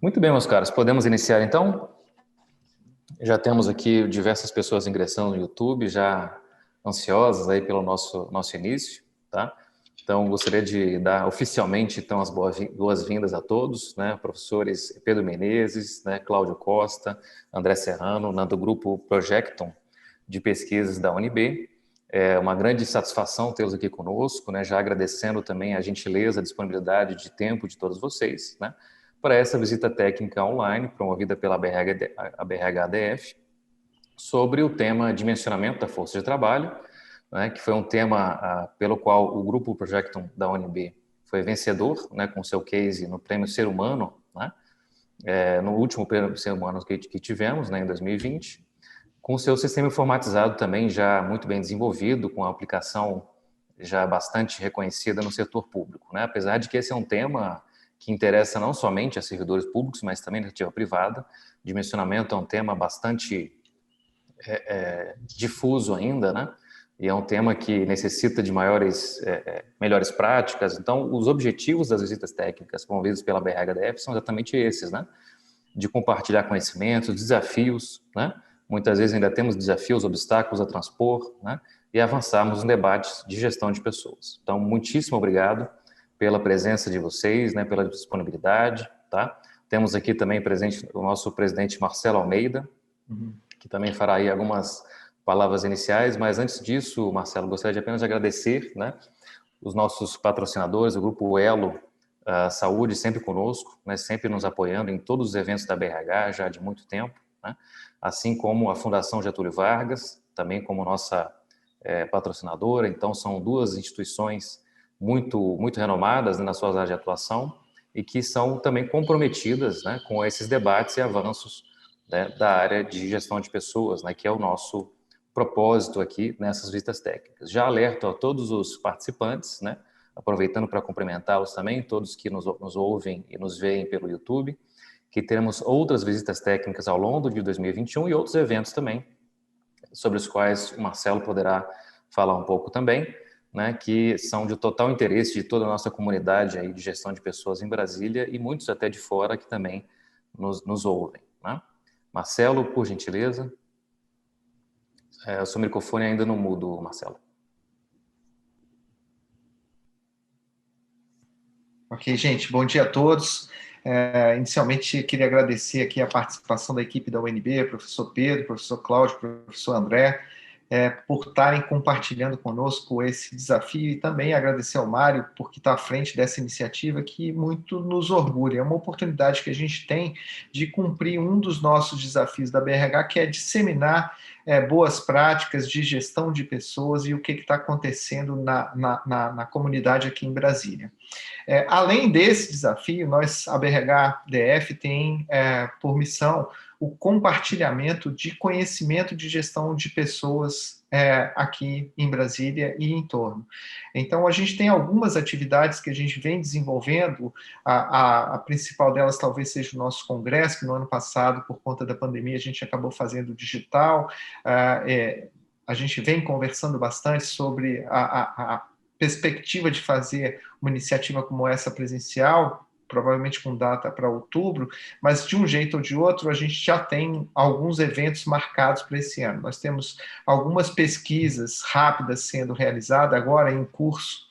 Muito bem, meus caros, podemos iniciar então? Já temos aqui diversas pessoas ingressando no YouTube, já ansiosas aí pelo nosso início, tá? Então, gostaria de dar oficialmente então as boas-vindas a todos, né? Professores Pedro Menezes, né? Cláudio Costa, André Serrano, do grupo Projecton de pesquisas da UNB. É uma grande satisfação tê-los aqui conosco, né? Já agradecendo também a gentileza, a disponibilidade de tempo de todos vocês, né? Para essa visita técnica online promovida pela BRHDF sobre o tema dimensionamento da força de trabalho, né, que foi um tema pelo qual o grupo Projectum da UNB foi vencedor, né, com seu case no Prêmio Ser Humano, né, no último Prêmio Ser Humano que tivemos, né, em 2020, com seu sistema informatizado também já muito bem desenvolvido, com a aplicação já bastante reconhecida no setor público, né? Apesar de que esse é um tema que interessa não somente a servidores públicos, mas também a iniciativa privada. Dimensionamento é um tema bastante difuso ainda, né? E é um tema que necessita de melhores práticas. Então, os objetivos das visitas técnicas promovidas pela BRHDF são exatamente esses, né? De compartilhar conhecimentos, desafios, né? Muitas vezes ainda temos desafios, obstáculos a transpor, né? E avançarmos em debates de gestão de pessoas. Então, muitíssimo obrigado pela presença de vocês, né? Pela disponibilidade, tá? Temos aqui também presente o nosso presidente Marcelo Almeida, que também fará aí algumas palavras iniciais, mas antes disso, Marcelo, gostaria de apenas agradecer, né, os nossos patrocinadores, o Grupo Elo Saúde, sempre conosco, né, sempre nos apoiando em todos os eventos da BRH, já de muito tempo, né, assim como a Fundação Getúlio Vargas, também como nossa patrocinadora. Então, são duas instituições muito renomadas, né, nas suas áreas de atuação e que são também comprometidas, né, com esses debates e avanços, né, da área de gestão de pessoas, né, que é o nosso propósito aqui nessas visitas técnicas. Já alerto a todos os participantes, né, aproveitando para cumprimentá-los também, todos que nos ouvem e nos veem pelo YouTube, que teremos outras visitas técnicas ao longo de 2021 e outros eventos também, sobre os quais o Marcelo poderá falar um pouco também, né, que são de total interesse de toda a nossa comunidade aí de gestão de pessoas em Brasília e muitos até de fora que também nos ouvem, né? Marcelo, por gentileza. O seu microfone ainda não mudo, Marcelo. Ok, gente, bom dia a todos. Inicialmente, queria agradecer aqui a participação da equipe da UNB, professor Pedro, professor Cláudio, professor André, por estarem compartilhando conosco esse desafio e também agradecer ao Mário por estar à frente dessa iniciativa que muito nos orgulha. É uma oportunidade que a gente tem de cumprir um dos nossos desafios da BRH, que é disseminar boas práticas de gestão de pessoas e o que está acontecendo na comunidade aqui em Brasília. Além desse desafio, a BRH-DF tem por missão o compartilhamento de conhecimento de gestão de pessoas aqui em Brasília e em torno. Então, a gente tem algumas atividades que a gente vem desenvolvendo, a principal delas talvez seja o nosso congresso, que no ano passado, por conta da pandemia, a gente acabou fazendo digital. A gente vem conversando bastante sobre a perspectiva de fazer uma iniciativa como essa presencial, provavelmente com data para outubro, mas de um jeito ou de outro a gente já tem alguns eventos marcados para esse ano. Nós temos algumas pesquisas rápidas sendo realizadas agora em curso.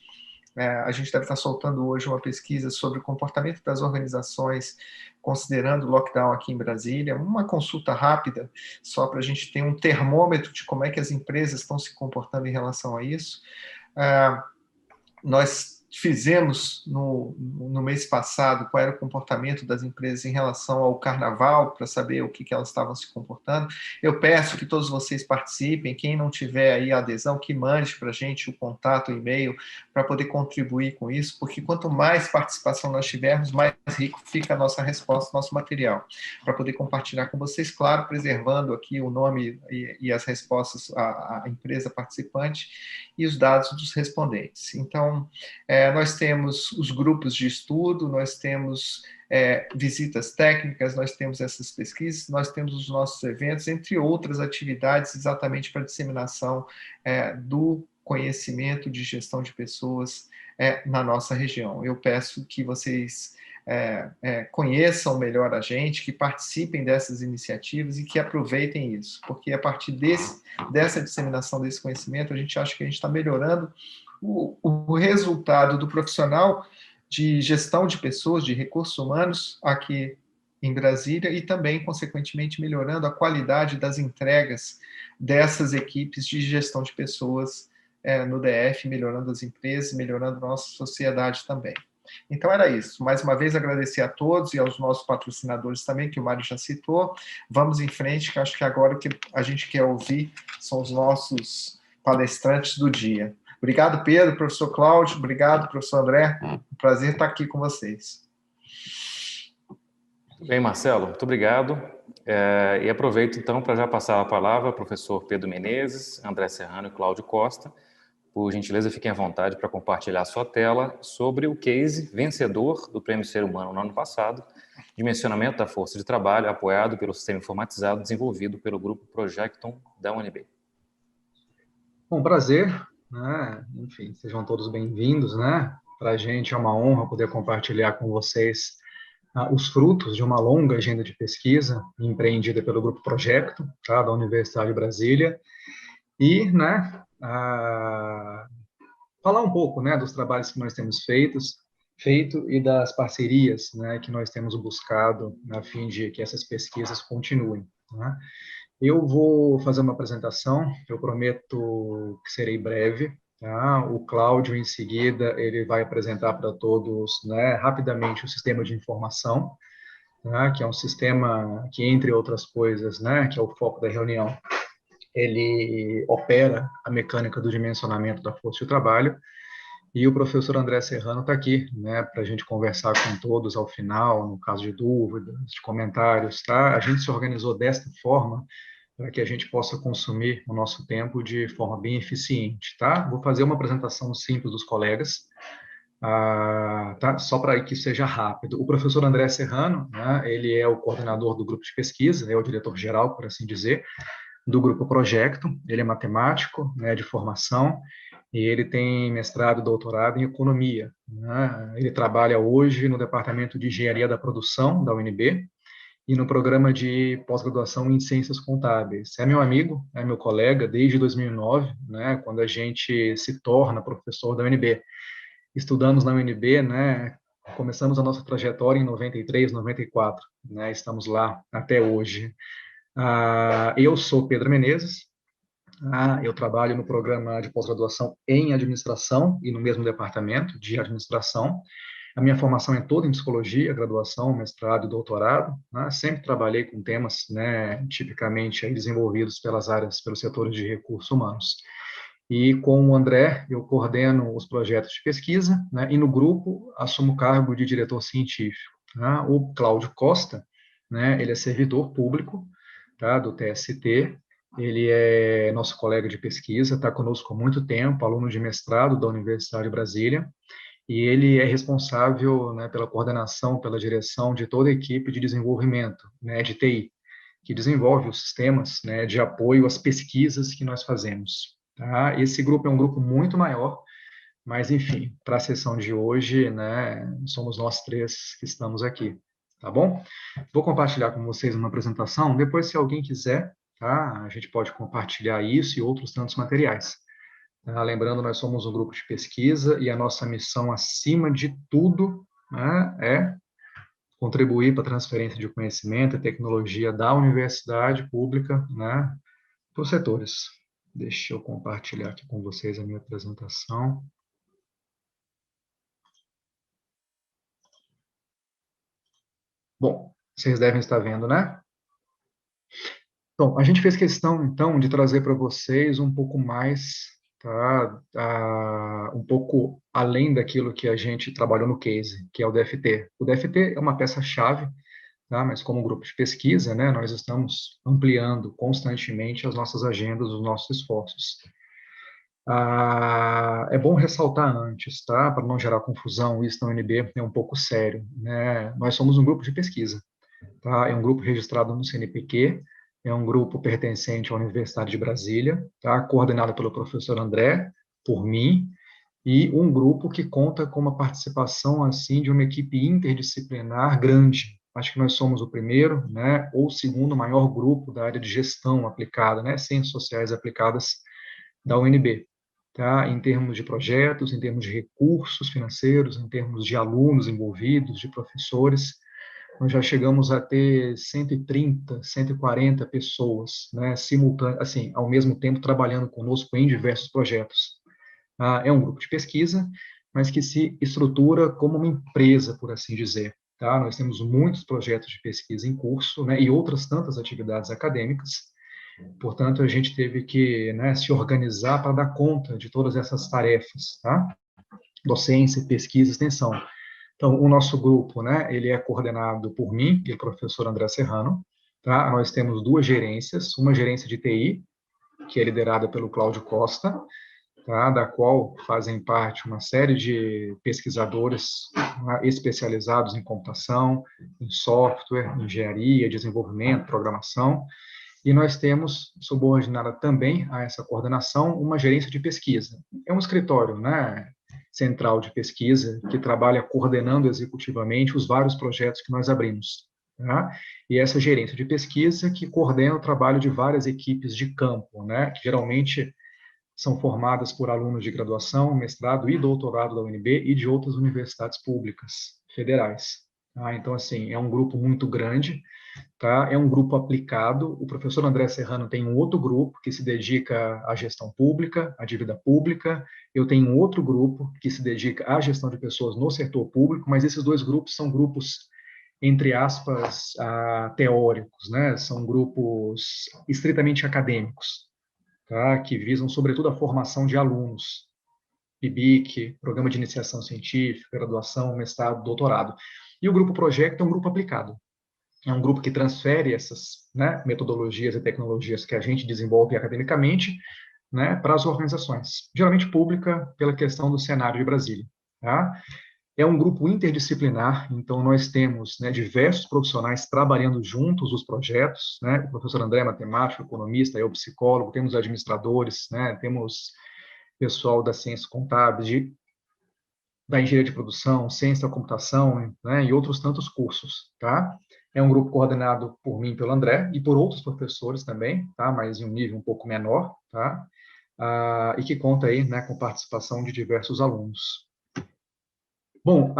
A gente deve estar soltando hoje uma pesquisa sobre o comportamento das organizações considerando o lockdown aqui em Brasília, uma consulta rápida, só para a gente ter um termômetro de como é que as empresas estão se comportando em relação a isso. Nós fizemos no mês passado qual era o comportamento das empresas em relação ao carnaval, para saber o que elas estavam se comportando. Eu peço que todos vocês participem, quem não tiver aí a adesão, que mande para a gente o contato, o e-mail, para poder contribuir com isso, porque quanto mais participação nós tivermos, mais rico fica a nossa resposta, nosso material, para poder compartilhar com vocês, claro, preservando aqui o nome e as respostas à empresa participante e os dados dos respondentes. Então, nós temos os grupos de estudo, nós temos visitas técnicas, nós temos essas pesquisas, nós temos os nossos eventos, entre outras atividades, exatamente para disseminação do conhecimento de gestão de pessoas na nossa região. Eu peço que vocês conheçam melhor a gente, que participem dessas iniciativas e que aproveitem isso, porque a partir dessa disseminação desse conhecimento, a gente acha que a gente está melhorando o resultado do profissional de gestão de pessoas, de recursos humanos aqui em Brasília e também, consequentemente, melhorando a qualidade das entregas dessas equipes de gestão de pessoas no DF, melhorando as empresas, melhorando a nossa sociedade também. Então, era isso. Mais uma vez, agradecer a todos e aos nossos patrocinadores também, que o Mário já citou. Vamos em frente, que acho que agora o que a gente quer ouvir são os nossos palestrantes do dia. Obrigado, Pedro, professor Cláudio. Obrigado, professor André. Um prazer estar aqui com vocês. Bem, Marcelo, muito obrigado. E aproveito, então, para já passar a palavra ao professor Pedro Menezes, André Serrano e Cláudio Costa. Por gentileza, fiquem à vontade para compartilhar a sua tela sobre o case vencedor do Prêmio Ser Humano no ano passado, Dimensionamento da Força de Trabalho, apoiado pelo Sistema Informatizado desenvolvido pelo Grupo Projecton da UNB. Bom, prazer, né? Enfim, sejam todos bem-vindos, né? Para a gente é uma honra poder compartilhar com vocês os frutos de uma longa agenda de pesquisa empreendida pelo Grupo Projecton, tá? Da Universidade de Brasília, e, né, falar um pouco, né, dos trabalhos que nós temos feito e das parcerias, né, que nós temos buscado a fim de que essas pesquisas continuem, né? Eu vou fazer uma apresentação, eu prometo que serei breve, tá? O Cláudio, em seguida, ele vai apresentar para todos, né, rapidamente o sistema de informação, tá? Que é um sistema que, entre outras coisas, né, que é o foco da reunião, ele opera a mecânica do dimensionamento da força de trabalho, e o professor André Serrano está aqui, né, para a gente conversar com todos ao final, no caso de dúvidas, de comentários, tá? A gente se organizou desta forma para que a gente possa consumir o nosso tempo de forma bem eficiente, tá? Vou fazer uma apresentação simples dos colegas, tá? Só para que seja rápido. O professor André Serrano, né, ele é o coordenador do grupo de pesquisa, é o diretor-geral, por assim dizer, do Grupo Projecto. Ele é matemático, né, de formação, e ele tem mestrado e doutorado em economia, né? Ele trabalha hoje no Departamento de Engenharia da Produção da UNB e no programa de pós-graduação em Ciências Contábeis. É meu amigo, é meu colega desde 2009, né, quando a gente se torna professor da UNB. Estudamos na UNB, né, começamos a nossa trajetória em 93, 94, né, estamos lá até hoje. Eu sou Pedro Menezes, eu trabalho no programa de pós-graduação em administração e no mesmo departamento de administração. A minha formação é toda em psicologia, graduação, mestrado e doutorado, né? Sempre trabalhei com temas, né, tipicamente aí desenvolvidos pelos setores de recursos humanos. E com o André, eu coordeno os projetos de pesquisa, né, e no grupo assumo o cargo de diretor científico, né? O Cláudio Costa, né, ele é servidor público, tá, do TST, ele é nosso colega de pesquisa, está conosco há muito tempo, aluno de mestrado da Universidade de Brasília, e ele é responsável, né, pela coordenação, pela direção de toda a equipe de desenvolvimento, né, de TI, que desenvolve os sistemas, né, de apoio às pesquisas que nós fazemos. Tá? Esse grupo é um grupo muito maior, mas, enfim, para a sessão de hoje, né, somos nós três que estamos aqui, tá bom? Vou compartilhar com vocês uma apresentação, depois, se alguém quiser, tá, a gente pode compartilhar isso e outros tantos materiais. Lembrando, nós somos um grupo de pesquisa e a nossa missão, acima de tudo, né, é contribuir para a transferência de conhecimento e tecnologia da universidade pública, né, para os setores. Deixa eu compartilhar aqui com vocês a minha apresentação. Bom, vocês devem estar vendo, né? Bom, a gente fez questão, então, de trazer para vocês um pouco mais, tá? Um pouco além daquilo que a gente trabalhou no case, que é o DFT. O DFT é uma peça-chave, tá? Mas como grupo de pesquisa, né, nós estamos ampliando constantemente as nossas agendas, os nossos esforços. É bom ressaltar antes, tá? Para não gerar confusão, isso na UNB é um pouco sério, né? Nós somos um grupo de pesquisa, tá? É um grupo registrado no CNPq, é um grupo pertencente à Universidade de Brasília, tá? Coordenado pelo professor André, por mim, e um grupo que conta com uma participação assim de uma equipe interdisciplinar grande. Acho que nós somos o primeiro, né, ou o segundo maior grupo da área de gestão aplicada, né, ciências sociais aplicadas da UNB, tá? Em termos de projetos, em termos de recursos financeiros, em termos de alunos envolvidos, de professores, nós já chegamos a ter 130, 140 pessoas, né, assim, ao mesmo tempo trabalhando conosco em diversos projetos. É um grupo de pesquisa, mas que se estrutura como uma empresa, por assim dizer. Tá? Nós temos muitos projetos de pesquisa em curso, né, e outras tantas atividades acadêmicas. Portanto, a gente teve que, né, se organizar para dar conta de todas essas tarefas, tá? Docência, pesquisa, extensão. Então, o nosso grupo, né, ele é coordenado por mim e o professor André Serrano. Tá? Nós temos duas gerências, uma gerência de TI, que é liderada pelo Cláudio Costa, tá? Da qual fazem parte uma série de pesquisadores, né, especializados em computação, em software, engenharia, desenvolvimento, programação. E nós temos, subordinada também a essa coordenação, uma gerência de pesquisa. É um escritório, né, central de pesquisa que trabalha coordenando executivamente os vários projetos que nós abrimos. Tá? E essa gerência de pesquisa que coordena o trabalho de várias equipes de campo, né, que geralmente são formadas por alunos de graduação, mestrado e doutorado da UNB e de outras universidades públicas federais. Tá? Então, assim, é um grupo muito grande, tá? É um grupo aplicado. O professor André Serrano tem um outro grupo que se dedica à gestão pública, à dívida pública. Eu tenho um outro grupo que se dedica à gestão de pessoas no setor público, mas esses dois grupos são grupos, entre aspas, teóricos, né? São grupos estritamente acadêmicos, tá? Que visam, sobretudo, a formação de alunos, PIBIC, Programa de Iniciação Científica, Graduação, Mestrado, Doutorado. E o Grupo Projeto é um grupo aplicado. É um grupo que transfere essas, né, metodologias e tecnologias que a gente desenvolve academicamente, né, para as organizações, geralmente pública, pela questão do cenário de Brasília. Tá? É um grupo interdisciplinar, então nós temos, né, diversos profissionais trabalhando juntos os projetos, né, o professor André é matemático, economista, eu psicólogo, temos administradores, né, temos pessoal da ciência contábil, da engenharia de produção, ciência da computação, né, e outros tantos cursos, tá? É um grupo coordenado por mim, pelo André, e por outros professores também, tá? Mas em um nível um pouco menor, tá? E que conta aí, né, com participação de diversos alunos. Bom,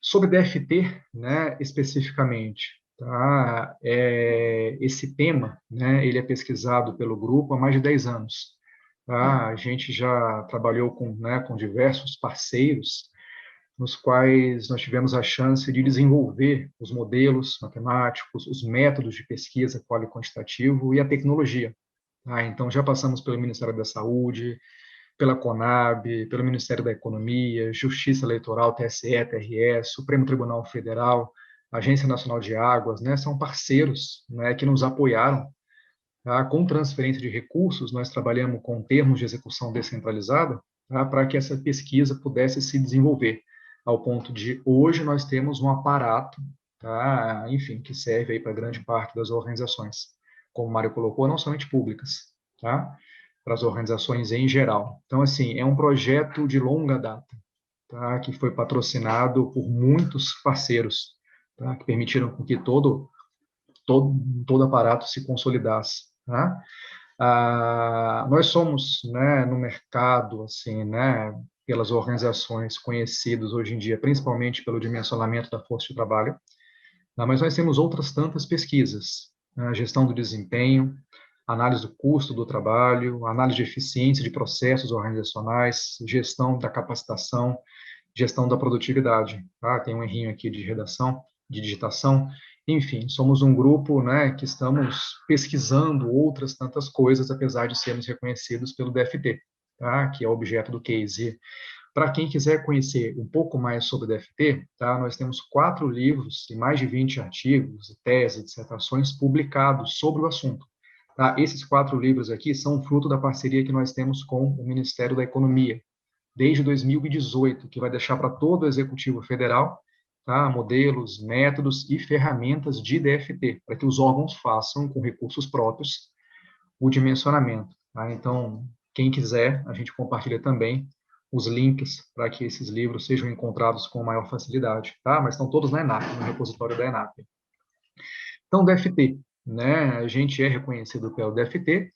sobre DFT, né, especificamente, tá? Esse tema, né, ele é pesquisado pelo grupo há mais de 10 anos. Tá? A gente já trabalhou com, né, com diversos parceiros, nos quais nós tivemos a chance de desenvolver os modelos matemáticos, os métodos de pesquisa quali-quantitativo e a tecnologia. Tá? Então, já passamos pelo Ministério da Saúde, pela Conab, pelo Ministério da Economia, Justiça Eleitoral, TSE, TRE, Supremo Tribunal Federal, Agência Nacional de Águas, né? São parceiros, né, que nos apoiaram. Tá? Com transferência de recursos, nós trabalhamos com termos de execução descentralizada, tá? Para que essa pesquisa pudesse se desenvolver, ao ponto de hoje nós temos um aparato, tá? Enfim, que serve aí para grande parte das organizações, como o Mário colocou, não somente públicas, tá? Para as organizações em geral. Então, assim, é um projeto de longa data, tá? Que foi patrocinado por muitos parceiros, tá? Que permitiram que todo aparato se consolidasse. Tá? Nós somos, né, no mercado, assim, né, pelas organizações conhecidas hoje em dia, principalmente pelo dimensionamento da força de trabalho, tá? Mas nós temos outras tantas pesquisas, né, gestão do desempenho, análise do custo do trabalho, análise de eficiência de processos organizacionais, gestão da capacitação, gestão da produtividade. Tá? Tem um errinho aqui de redação, de digitação. Enfim, somos um grupo, né, que estamos pesquisando outras tantas coisas, apesar de sermos reconhecidos pelo DFT, tá? Que é objeto do case. Para quem quiser conhecer um pouco mais sobre o DFT, tá? Nós temos 4 livros e mais de 20 artigos, teses, dissertações publicados sobre o assunto. Tá? Esses 4 livros aqui são fruto da parceria que nós temos com o Ministério da Economia, desde 2018, que vai deixar para todo o Executivo Federal, tá, modelos, métodos e ferramentas de DFT, para que os órgãos façam, com recursos próprios, o dimensionamento. Tá? Então, quem quiser, a gente compartilha também os links para que esses livros sejam encontrados com maior facilidade, tá? Mas estão todos na ENAP, no repositório da ENAP. Então, DFT, né? A gente é reconhecido pelo DFT,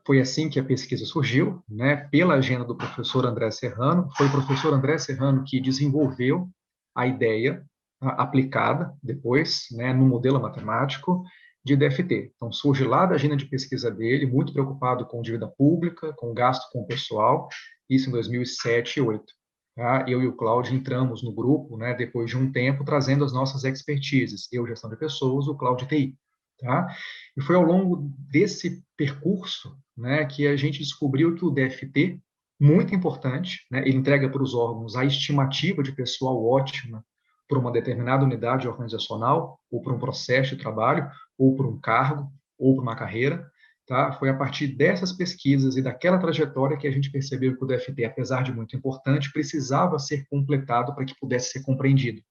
foi assim que a pesquisa surgiu, né? Pela agenda do professor André Serrano, foi o professor André Serrano que desenvolveu a ideia aplicada depois, né, no modelo matemático de DFT. Então, surge lá da agenda de pesquisa dele, muito preocupado com dívida pública, com gasto com o pessoal, isso em 2007 e 2008. Tá? Eu e o Cláudio entramos no grupo, né, depois de um tempo, trazendo as nossas expertises. Eu, gestão de pessoas, o Cláudio, TI. Tá? E foi ao longo desse percurso, né, que a gente descobriu que o DFT, muito importante, né, ele entrega para os órgãos a estimativa de pessoal ótima para uma determinada unidade organizacional, ou para um processo de trabalho, ou para um cargo, ou para uma carreira. Tá? Foi a partir dessas pesquisas e daquela trajetória que a gente percebeu que o DFT, apesar de muito importante, precisava ser completado para que pudesse ser compreendido.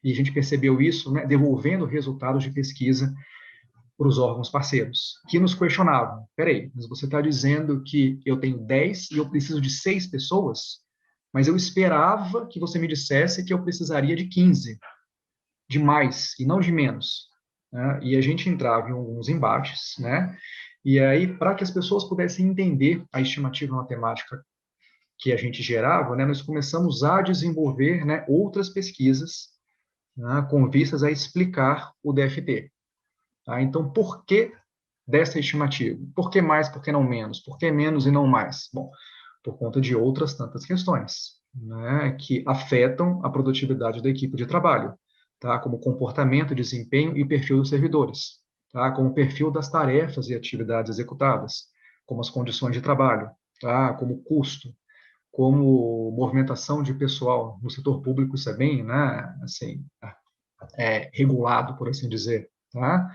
E a gente percebeu isso, né, devolvendo resultados de pesquisa para os órgãos parceiros, que nos questionavam: peraí, mas você está dizendo que eu tenho 10 e eu preciso de 6 pessoas, mas eu esperava que você me dissesse que eu precisaria de 15, de mais, e não de menos. Né? E a gente entrava em alguns embates, né? E aí, para que as pessoas pudessem entender a estimativa matemática que a gente gerava, né, nós começamos a desenvolver, né, outras pesquisas, né, com vistas a explicar o DFT. Tá? Então, por que dessa estimativa? Por que mais, por que não menos? Por que menos e não mais? Bom, por conta de outras tantas questões, né, que afetam a produtividade da equipe de trabalho, tá? Como comportamento, desempenho e perfil dos servidores, tá? Como o perfil das tarefas e atividades executadas, como as condições de trabalho, tá? Como custo, como movimentação de pessoal no setor público, isso é bem, né, assim, regulado, por assim dizer, tá?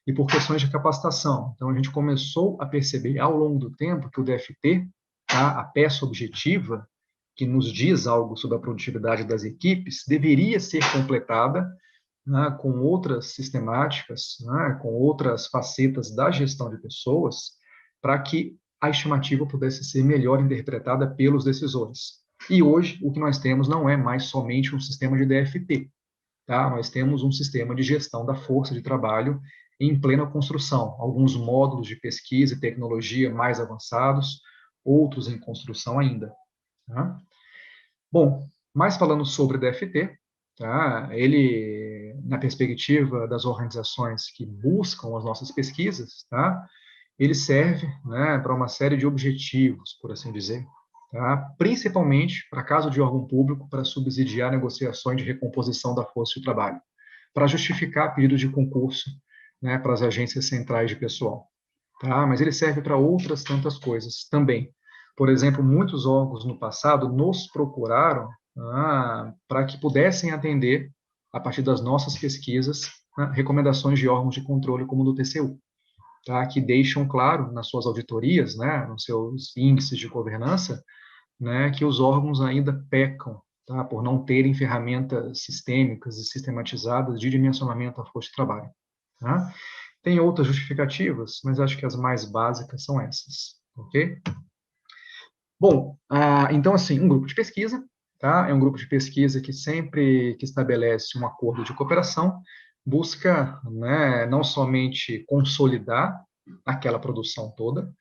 E por questões de capacitação. Então, a gente começou a perceber ao longo do tempo que o DFT, tá, a peça objetiva, que nos diz algo sobre a produtividade das equipes, deveria ser completada, né, com outras sistemáticas, né, com outras facetas da gestão de pessoas, para que a estimativa pudesse ser melhor interpretada pelos decisores. E hoje, o que nós temos não é mais somente um sistema de DFT, tá? Nós temos um sistema de gestão da força de trabalho em plena construção, alguns módulos de pesquisa e tecnologia mais avançados, outros em construção ainda. Tá? Bom, mais falando sobre DFT, tá? Ele, na perspectiva das organizações que buscam as nossas pesquisas, tá? Ele serve, né, para uma série de objetivos, por assim dizer, tá? Principalmente, para caso de órgão público, para subsidiar negociações de recomposição da força de trabalho, para justificar pedidos de concurso, né, para as agências centrais de pessoal. Tá? Mas ele serve para outras tantas coisas também. Por exemplo, muitos órgãos no passado nos procuraram para que pudessem atender, a partir das nossas pesquisas, recomendações de órgãos de controle como o do TCU. Tá, que deixam claro nas suas auditorias, né, nos seus índices de governança, né, que os órgãos ainda pecam, tá, por não terem ferramentas sistêmicas e sistematizadas de dimensionamento da força de trabalho. Tá? Tem outras justificativas, mas acho que as mais básicas são essas, ok? Bom, então, assim, um grupo de pesquisa, tá? É um grupo de pesquisa que sempre que estabelece um acordo de cooperação, busca, né, não somente consolidar aquela produção toda,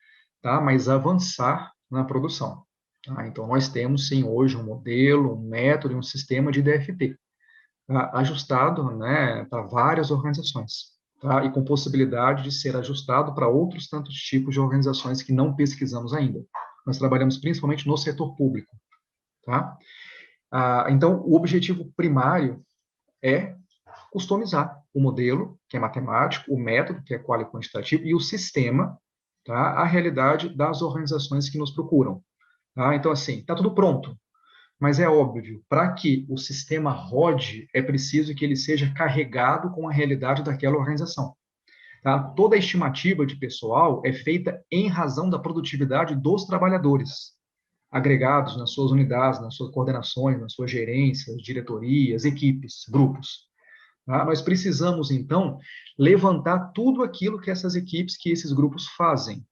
tá? Mas avançar na produção. Tá? Então, nós temos, sim, hoje um modelo, um método e um sistema de DFT, tá? Ajustado, né, para várias organizações. Tá? E com possibilidade de ser ajustado para outros tantos tipos de organizações que não pesquisamos ainda. Nós trabalhamos principalmente no setor público. Tá? Então, o objetivo primário é customizar o modelo, que é matemático, o método, que é qual e quantitativo, e o sistema, tá? A realidade das organizações que nos procuram. Tá? Então, assim, está tudo pronto. Mas é óbvio, para que o sistema rode, é preciso que ele seja carregado com a realidade daquela organização. Tá? Toda a estimativa de pessoal é feita em razão da produtividade dos trabalhadores, agregados nas suas unidades, nas suas coordenações, nas suas gerências, diretorias, equipes, grupos. Tá? Nós precisamos, então, levantar tudo aquilo que essas equipes, que esses grupos fazem.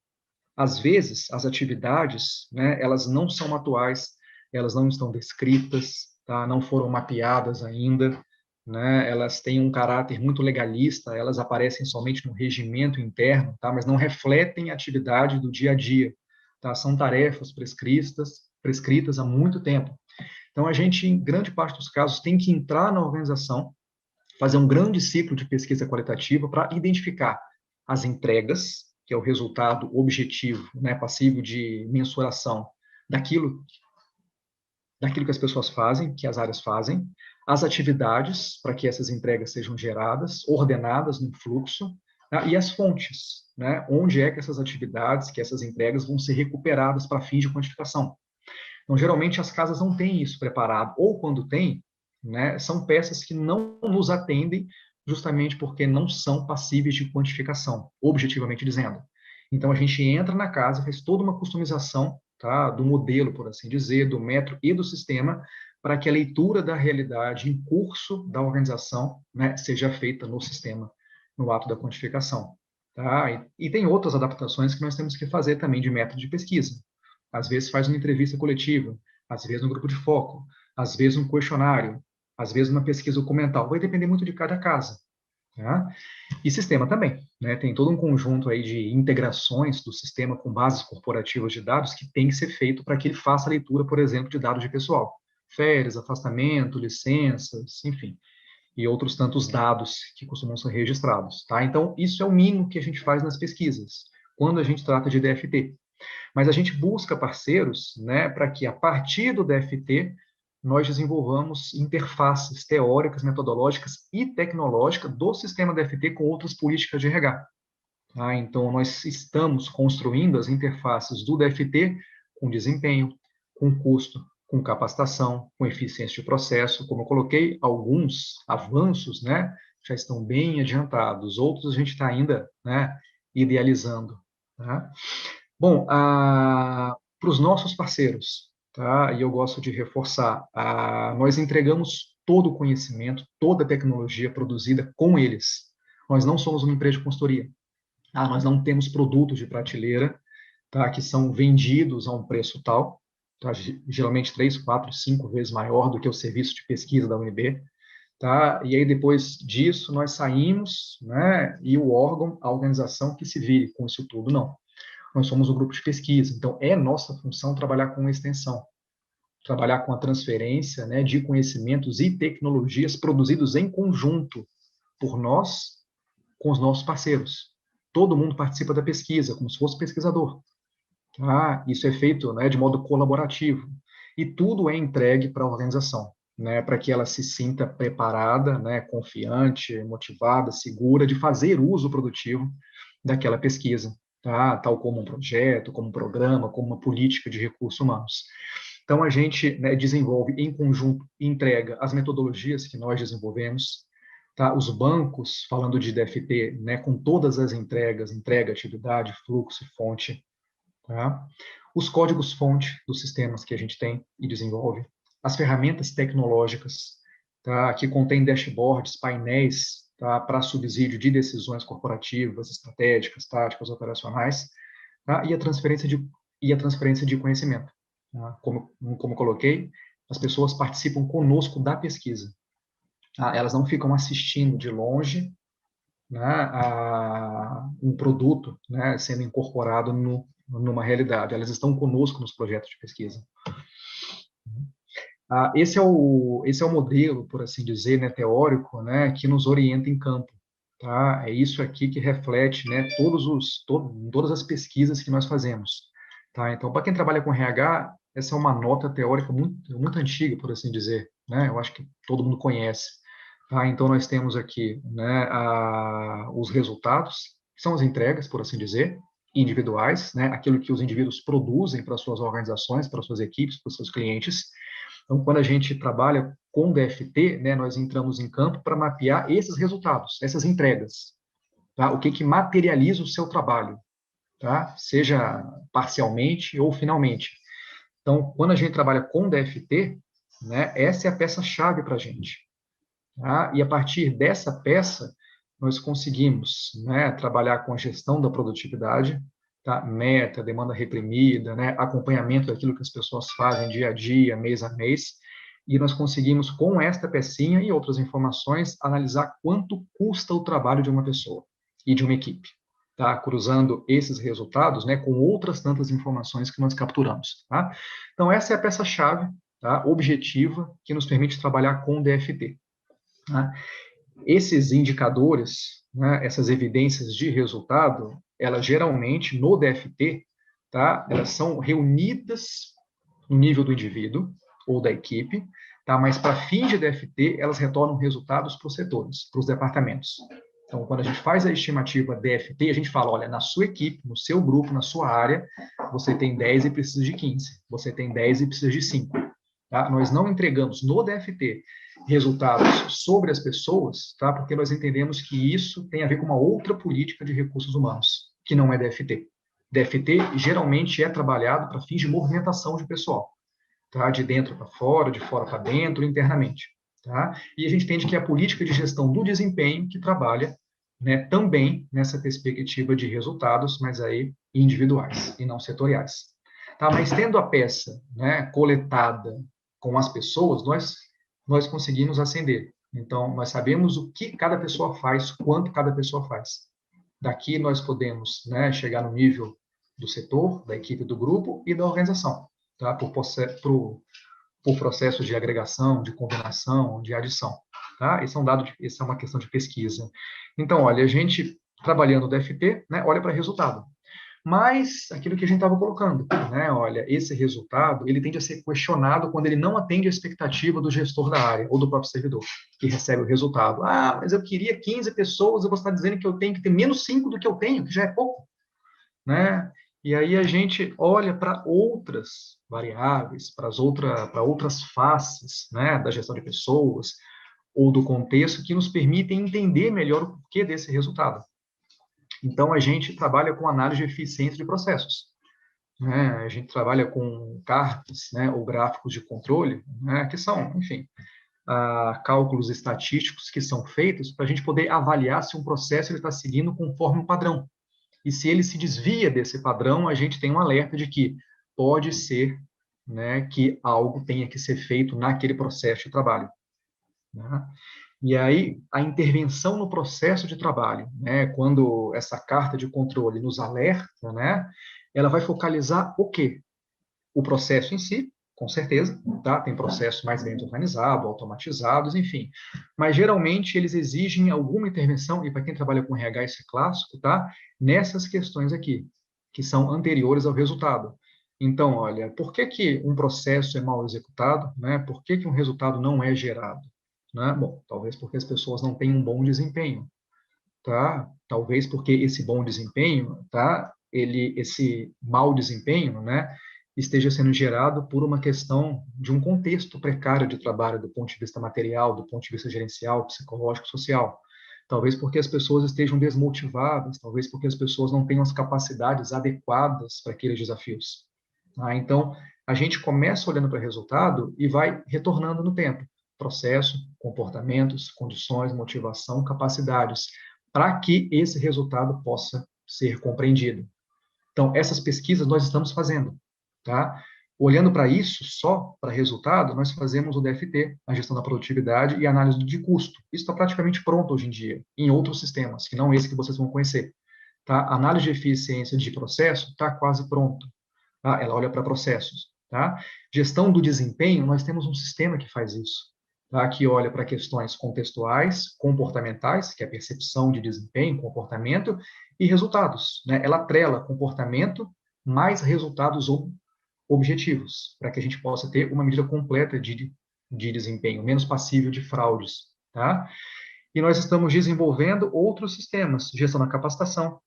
Às vezes, as atividades, né, elas não são atuais, elas não estão descritas, tá? Não foram mapeadas ainda, né? Elas têm um caráter muito legalista, elas aparecem somente no regimento interno, tá? Mas não refletem a atividade do dia a dia, tá? São tarefas prescritas há muito tempo. Então, a gente, em grande parte dos casos, tem que entrar na organização, fazer um grande ciclo de pesquisa qualitativa para identificar as entregas, que é o resultado objetivo, né, passível de mensuração daquilo que as pessoas fazem, que as áreas fazem, as atividades para que essas entregas sejam geradas, ordenadas num fluxo, tá? E as fontes, né? Onde é que essas atividades, que essas entregas vão ser recuperadas para fins de quantificação. Então, geralmente, as casas não têm isso preparado, ou quando tem, né, são peças que não nos atendem justamente porque não são passíveis de quantificação, objetivamente dizendo. Então, a gente entra na casa, faz toda uma customização, tá, do modelo, por assim dizer, do método e do sistema, para que a leitura da realidade em curso da organização, né, seja feita no sistema, no ato da quantificação. Tá? E tem outras adaptações que nós temos que fazer também de método de pesquisa. Às vezes faz uma entrevista coletiva, às vezes um grupo de foco, às vezes um questionário, às vezes uma pesquisa documental. Vai depender muito de cada casa. Tá? E sistema também, né? Tem todo um conjunto aí de integrações do sistema com bases corporativas de dados que tem que ser feito para que ele faça a leitura, por exemplo, de dados de pessoal. Férias, afastamento, licenças, enfim, e outros tantos dados que costumam ser registrados. Tá? Então, isso é o mínimo que a gente faz nas pesquisas, quando a gente trata de DFT. Mas a gente busca parceiros, né, para que, a partir do DFT, nós desenvolvamos interfaces teóricas, metodológicas e tecnológicas do sistema DFT com outras políticas de RH. Tá? Então, nós estamos construindo as interfaces do DFT com desempenho, com custo, com capacitação, com eficiência de processo. Como eu coloquei, alguns avanços, né, já estão bem adiantados, outros a gente está ainda, né, idealizando. Tá? Bom, para os nossos parceiros, tá? E eu gosto de reforçar, nós entregamos todo o conhecimento, toda a tecnologia produzida com eles. Nós não somos uma empresa de consultoria. Tá? Nós não temos produtos de prateleira, tá? Que são vendidos a um preço tal, tá? Geralmente 3, 4, 5 vezes maior do que o serviço de pesquisa da UNB. Tá? E aí, depois disso, nós saímos, né? E o órgão, a organização que se vire com isso tudo, não. Nós somos o grupo de pesquisa, então é nossa função trabalhar com extensão, trabalhar com a transferência, né, de conhecimentos e tecnologias produzidos em conjunto por nós com os nossos parceiros. Todo mundo participa da pesquisa, como se fosse pesquisador. Tá? Isso é feito, né, de modo colaborativo e tudo é entregue para a organização, né, para que ela se sinta preparada, né, confiante, motivada, segura de fazer uso produtivo daquela pesquisa. Tá? Tal como um projeto, como um programa, como uma política de recursos humanos. Então, a gente, né, desenvolve em conjunto e entrega as metodologias que nós desenvolvemos, tá? Os bancos, falando de DFT, né, com todas as entregas, entrega, atividade, fluxo, fonte, tá? Os códigos-fonte dos sistemas que a gente tem e desenvolve, as ferramentas tecnológicas, tá? Que contém dashboards, painéis, tá? Para subsídio de decisões corporativas, estratégicas, táticas, operacionais, tá? E a transferência de conhecimento. Tá? Como coloquei, as pessoas participam conosco da pesquisa. Tá? Elas não ficam assistindo de longe, né, a um produto, né, sendo incorporado numa realidade. Elas estão conosco nos projetos de pesquisa. Esse é o modelo, por assim dizer, né, teórico, né, que nos orienta em campo. Tá? É isso aqui que reflete, né, todas as pesquisas que nós fazemos. Tá? Então, para quem trabalha com RH, essa é uma nota teórica muito, muito antiga, por assim dizer. Né? Eu acho que todo mundo conhece. Tá? Então, nós temos aqui, né, os resultados, que são as entregas, por assim dizer, individuais, né, aquilo que os indivíduos produzem para suas organizações, para suas equipes, para os seus clientes. Então, quando a gente trabalha com DFT, né, nós entramos em campo para mapear esses resultados, essas entregas. Tá? O que materializa o seu trabalho, tá? Seja parcialmente ou finalmente. Então, quando a gente trabalha com DFT, né, essa é a peça-chave para a gente. Tá? E a partir dessa peça, nós conseguimos, né, trabalhar com a gestão da produtividade, tá? Meta, demanda reprimida, né? Acompanhamento daquilo que as pessoas fazem dia a dia, mês a mês, e nós conseguimos, com esta pecinha e outras informações, analisar quanto custa o trabalho de uma pessoa e de uma equipe, tá? Cruzando esses resultados, né, com outras tantas informações que nós capturamos, tá? Então, essa é a peça-chave, tá? Objetiva, que nos permite trabalhar com o DFT, tá? Esses indicadores, né, essas evidências de resultado, elas geralmente, no DFT, tá? Elas são reunidas no nível do indivíduo ou da equipe, tá? Mas para fins de DFT, elas retornam resultados para os setores, para os departamentos. Então, quando a gente faz a estimativa DFT, a gente fala, olha, na sua equipe, no seu grupo, na sua área, você tem 10 e precisa de 15, você tem 10 e precisa de 5. Tá? Nós não entregamos no DFT resultados sobre as pessoas, tá? Porque nós entendemos que isso tem a ver com uma outra política de recursos humanos, que não é DFT. DFT geralmente é trabalhado para fins de movimentação de pessoal, tá? De dentro para fora, de fora para dentro, internamente. Tá? E a gente entende que é a política de gestão do desempenho que trabalha, né, também nessa perspectiva de resultados, mas aí individuais e não setoriais. Tá? Mas tendo a peça, né, coletada com as pessoas, nós conseguimos acender. Então, nós sabemos o que cada pessoa faz, quanto cada pessoa faz. Daqui nós podemos, né, chegar no nível do setor, da equipe do grupo e da organização, tá? Por processos de agregação, de combinação, de adição. Tá? Isso é um dado, isso é uma questão de pesquisa. Então, olha, a gente, trabalhando o DFT, né, olha para resultado. Mas, aquilo que a gente estava colocando, né, olha, esse resultado, ele tende a ser questionado quando ele não atende a expectativa do gestor da área ou do próprio servidor, que recebe o resultado. Ah, mas eu queria 15 pessoas, eu vou estar dizendo que eu tenho que ter menos 5 do que eu tenho, que já é pouco. Né? E aí a gente olha para outras variáveis, para outras faces, né, da gestão de pessoas ou do contexto que nos permitem entender melhor o porquê desse resultado. Então, a gente trabalha com análise de eficiência de processos. Né? A gente trabalha com CARPs, né, ou gráficos de controle, né, que são, enfim, cálculos estatísticos que são feitos para a gente poder avaliar se um processo está seguindo conforme um padrão. E se ele se desvia desse padrão, a gente tem um alerta de que pode ser, né, que algo tenha que ser feito naquele processo de trabalho. Né? E aí, a intervenção no processo de trabalho, né, quando essa carta de controle nos alerta, né, ela vai focalizar o quê? O processo em si, com certeza, tá? Tem processos mais bem organizados, automatizados, enfim. Mas, geralmente, eles exigem alguma intervenção, e para quem trabalha com RH, isso é clássico, tá? Nessas questões aqui, que são anteriores ao resultado. Então, olha, por que que um processo é mal executado, né? Por que que um resultado não é gerado? Né? Bom, talvez porque as pessoas não têm um bom desempenho, tá? Talvez porque esse bom desempenho, tá? Esse mau desempenho, né? Esteja sendo gerado por uma questão de um contexto precário de trabalho do ponto de vista material, do ponto de vista gerencial, psicológico, social. Talvez porque as pessoas estejam desmotivadas, talvez porque as pessoas não tenham as capacidades adequadas para aqueles desafios. Tá? Então, a gente começa olhando para o resultado e vai retornando no tempo. Processo, comportamentos, condições, motivação, capacidades, para que esse resultado possa ser compreendido. Então, essas pesquisas nós estamos fazendo, tá? Olhando para isso, só para resultado, nós fazemos o DFT, a gestão da produtividade e análise de custo. Isso está praticamente pronto hoje em dia, em outros sistemas, que não esse que vocês vão conhecer. Tá? A análise de eficiência de processo está quase pronta. Tá? Ela olha para processos. Tá? Gestão do desempenho, nós temos um sistema que faz isso. Tá? Que olha para questões contextuais, comportamentais, que é a percepção de desempenho, comportamento, e resultados. Né? Ela atrela comportamento mais resultados objetivos, para que a gente possa ter uma medida completa de desempenho, menos passível de fraudes. Tá? E nós estamos desenvolvendo outros sistemas, gestão da capacitação,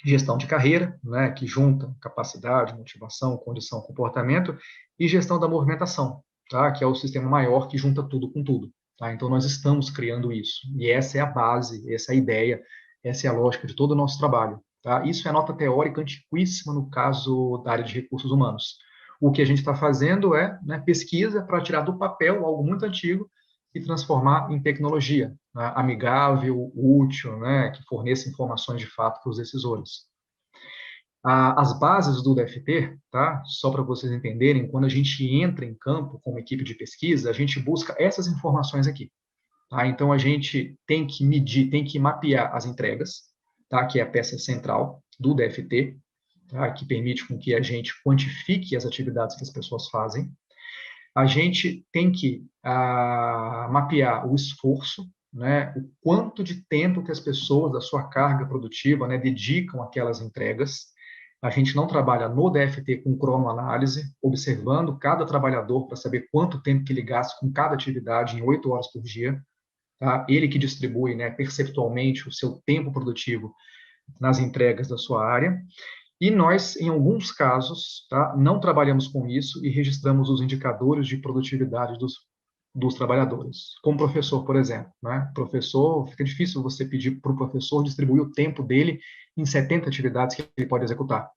gestão de carreira, né, que junta capacidade, motivação, condição, comportamento, e gestão da movimentação, tá, que é o sistema maior que junta tudo com tudo. Tá? Então, nós estamos criando isso. E essa é a base, essa é a ideia, essa é a lógica de todo o nosso trabalho. Tá? Isso é nota teórica antiquíssima no caso da área de recursos humanos. O que a gente está fazendo é, né, pesquisa para tirar do papel algo muito antigo e transformar em tecnologia, né, amigável, útil, né, que forneça informações de fato para os decisores. As bases do DFT, tá? Só para vocês entenderem, quando a gente entra em campo como equipe de pesquisa, a gente busca essas informações aqui. Tá? Então, a gente tem que medir, tem que mapear as entregas, tá? Que é a peça central do DFT, tá? Que permite com que a gente quantifique as atividades que as pessoas fazem. A gente tem que mapear o esforço, né? O quanto de tempo que as pessoas da sua carga produtiva, né, dedicam àquelas entregas. A gente não trabalha no DFT com cronoanálise, observando cada trabalhador para saber quanto tempo que ele gasta com cada atividade em 8 horas por dia. Tá? Ele que distribui, né, perceptualmente o seu tempo produtivo nas entregas da sua área. E nós, em alguns casos, tá, não trabalhamos com isso e registramos os indicadores de produtividade dos trabalhadores. Como professor, por exemplo. Né? Professor, fica difícil você pedir para o professor distribuir o tempo dele em 70 atividades que ele pode executar.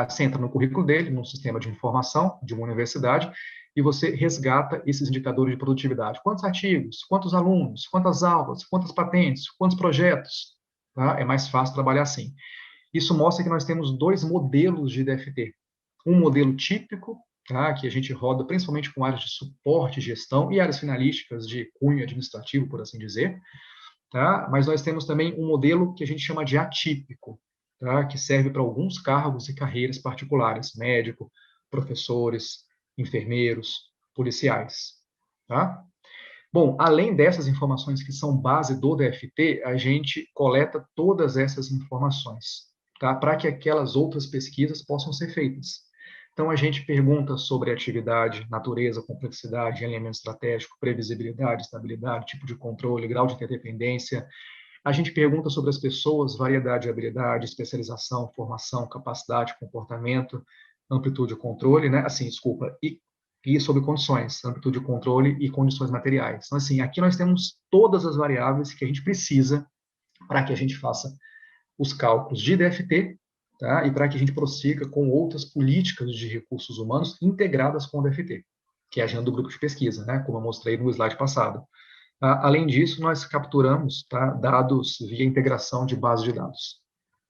Você entra no currículo dele, num sistema de informação de uma universidade, e você resgata esses indicadores de produtividade. Quantos artigos, quantos alunos, quantas aulas, quantas patentes, quantos projetos. Tá? É mais fácil trabalhar assim. Isso mostra que nós temos 2 modelos de DFT. Um modelo típico, tá? Que a gente roda principalmente com áreas de suporte, gestão e áreas finalísticas de cunho administrativo, por assim dizer. Tá? Mas nós temos também um modelo que a gente chama de atípico, tá? Que serve para alguns cargos e carreiras particulares, médico, professores, enfermeiros, policiais. Tá? Bom, além dessas informações que são base do DFT, a gente coleta todas essas informações, tá? Para que aquelas outras pesquisas possam ser feitas. Então, a gente pergunta sobre atividade, natureza, complexidade, alinhamento estratégico, previsibilidade, estabilidade, tipo de controle, grau de interdependência. A gente pergunta sobre as pessoas, variedade de habilidade, especialização, formação, capacidade, comportamento, amplitude e controle, né? Assim, desculpa, e sobre condições, amplitude de controle e condições materiais. Então, assim, aqui nós temos todas as variáveis que a gente precisa para que a gente faça os cálculos de DFT, tá? E para que a gente prossiga com outras políticas de recursos humanos integradas com o DFT, que é a agenda do grupo de pesquisa, né? Como eu mostrei no slide passado. Além disso, nós capturamos, tá, dados via integração de base de dados.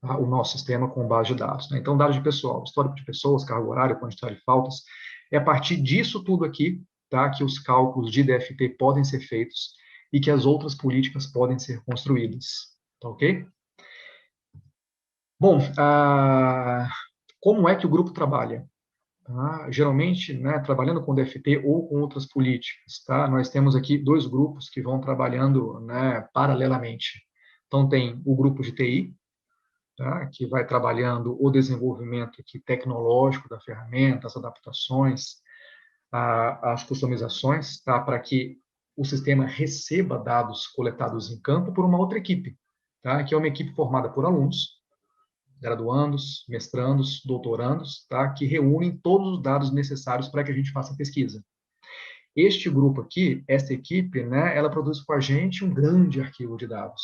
Tá? O nosso sistema com base de dados. Né? Então, dados de pessoal, histórico de pessoas, carga horária, quantidade de faltas. É a partir disso tudo aqui, tá, que os cálculos de DFT podem ser feitos e que as outras políticas podem ser construídas. Tá ok? Bom, como é que o grupo trabalha? Geralmente, né, trabalhando com DFT ou com outras políticas, tá? Nós temos aqui 2 grupos que vão trabalhando, né, paralelamente. Então, tem o grupo de TI, tá, que vai trabalhando o desenvolvimento aqui tecnológico da ferramenta, as adaptações, as customizações, tá, para que o sistema receba dados coletados em campo por uma outra equipe, tá, que é uma equipe formada por alunos, graduandos, mestrandos, doutorandos, tá, que reúnem todos os dados necessários para que a gente faça a pesquisa. Este grupo aqui, esta equipe, né, ela produz com a gente um grande arquivo de dados.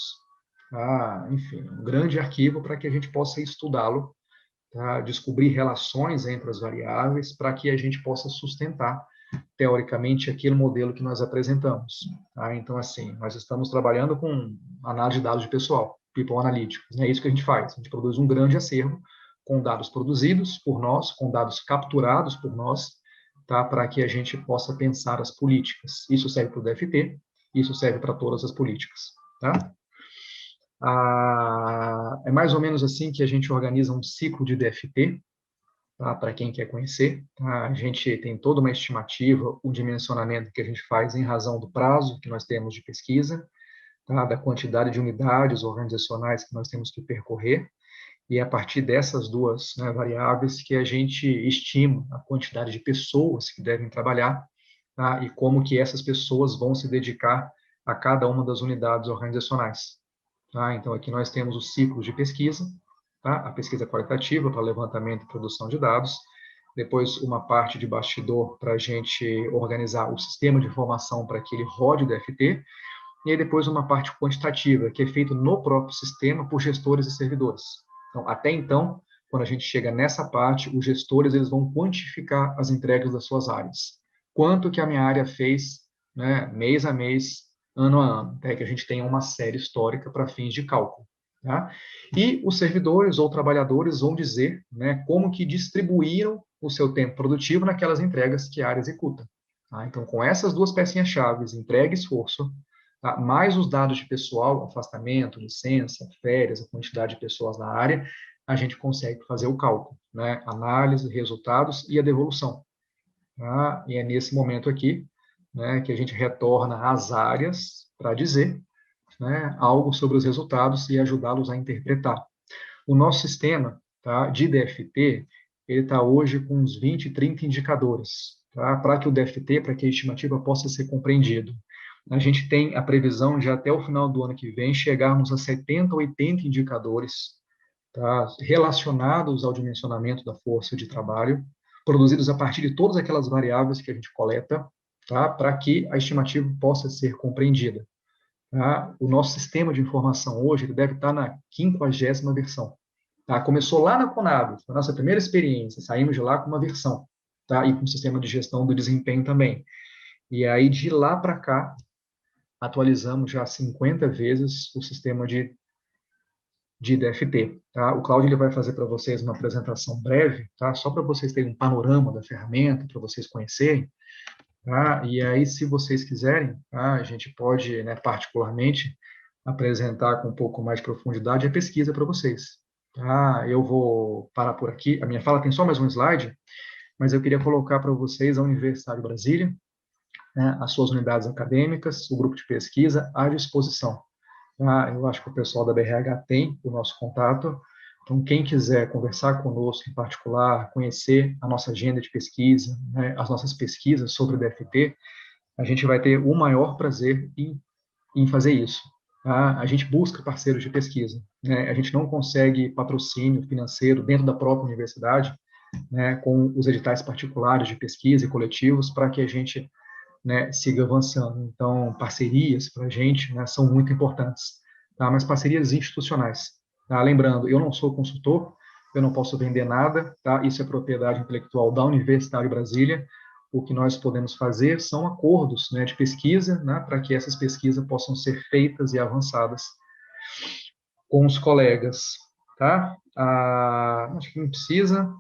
Enfim, um grande arquivo para que a gente possa estudá-lo, tá, descobrir relações entre as variáveis, para que a gente possa sustentar, teoricamente, aquele modelo que nós apresentamos. Tá? Então, assim, nós estamos trabalhando com análise de dados de pessoal, People Analytics. É isso que a gente faz. A gente produz um grande acervo com dados produzidos por nós, com dados capturados por nós, tá? Para que a gente possa pensar as políticas. Isso serve para o DFT, isso serve para todas as políticas. Tá? É mais ou menos assim que a gente organiza um ciclo de DFT, tá? Para quem quer conhecer. Tá? A gente tem toda uma estimativa, o dimensionamento que a gente faz em razão do prazo que nós temos de pesquisa, tá? Da quantidade de unidades organizacionais que nós temos que percorrer, e é a partir dessas 2, né, variáveis que a gente estima a quantidade de pessoas que devem trabalhar, tá? E como que essas pessoas vão se dedicar a cada uma das unidades organizacionais. Tá? Então, aqui nós temos os ciclos de pesquisa, tá? A pesquisa qualitativa para levantamento e produção de dados, depois uma parte de bastidor para a gente organizar o sistema de informação para que ele rode o DFT, e aí depois uma parte quantitativa, que é feita no próprio sistema por gestores e servidores. Então, até então, quando a gente chega nessa parte, os gestores eles vão quantificar as entregas das suas áreas. Quanto que a minha área fez, né, mês a mês, ano a ano, até que a gente tenha uma série histórica para fins de cálculo. Tá? E os servidores ou trabalhadores vão dizer, né, como que distribuíram o seu tempo produtivo naquelas entregas que a área executa. Tá? Então, com essas duas pecinhas-chave, entrega e esforço, tá? Mais os dados de pessoal, afastamento, licença, férias, a quantidade de pessoas na área, a gente consegue fazer o cálculo, né? Análise, resultados e a devolução. Tá? E é nesse momento aqui, né, que a gente retorna às áreas para dizer, né, algo sobre os resultados e ajudá-los a interpretar. O nosso sistema, tá, de DFT, ele está hoje com uns 20, 30 indicadores, tá, para que o DFT, para que a estimativa possa ser compreendido. A gente tem a previsão de até o final do ano que vem chegarmos a 70, 80 indicadores, tá, relacionados ao dimensionamento da força de trabalho, produzidos a partir de todas aquelas variáveis que a gente coleta, tá, para que a estimativa possa ser compreendida. Tá? O nosso sistema de informação hoje ele deve estar na 50ª versão. Tá? Começou lá na Conab, a nossa primeira experiência, saímos de lá com uma versão, tá? E com o sistema de gestão do desempenho também. E aí, de lá para cá, atualizamos já 50 vezes o sistema de DFT. Tá? O Cláudio ele vai fazer para vocês uma apresentação breve, tá? Só para vocês terem um panorama da ferramenta, para vocês conhecerem. Tá? E aí, se vocês quiserem, tá? A gente pode, né, particularmente, apresentar com um pouco mais de profundidade a pesquisa para vocês. Tá? Eu vou parar por aqui. A minha fala tem só mais um slide, mas eu queria colocar para vocês a Universidade de Brasília, né, as suas unidades acadêmicas, o grupo de pesquisa à disposição. Tá? Eu acho que o pessoal da BRH tem o nosso contato. Então, quem quiser conversar conosco em particular, conhecer a nossa agenda de pesquisa, né, as nossas pesquisas sobre o DFT, a gente vai ter o maior prazer em fazer isso. Tá? A gente busca parceiros de pesquisa. Né? A gente não consegue patrocínio financeiro dentro da própria universidade, né, com os editais particulares de pesquisa e coletivos para que a gente, né, siga avançando. Então, parcerias para a gente, né, são muito importantes, tá? Mas parcerias institucionais. Tá? Lembrando, eu não sou consultor, eu não posso vender nada, tá? Isso é propriedade intelectual da Universidade de Brasília. O que nós podemos fazer são acordos, né, de pesquisa, né, para que essas pesquisas possam ser feitas e avançadas com os colegas. Tá? Acho que não precisa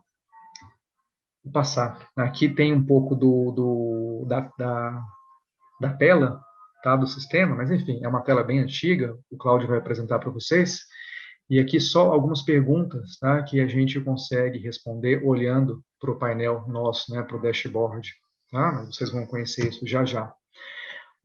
passar. Aqui tem um pouco da tela, tá, do sistema, mas enfim, é uma tela bem antiga, o Cláudio vai apresentar para vocês, e aqui só algumas perguntas, tá, que a gente consegue responder olhando para o painel nosso, né, para o dashboard, tá, vocês vão conhecer isso já já.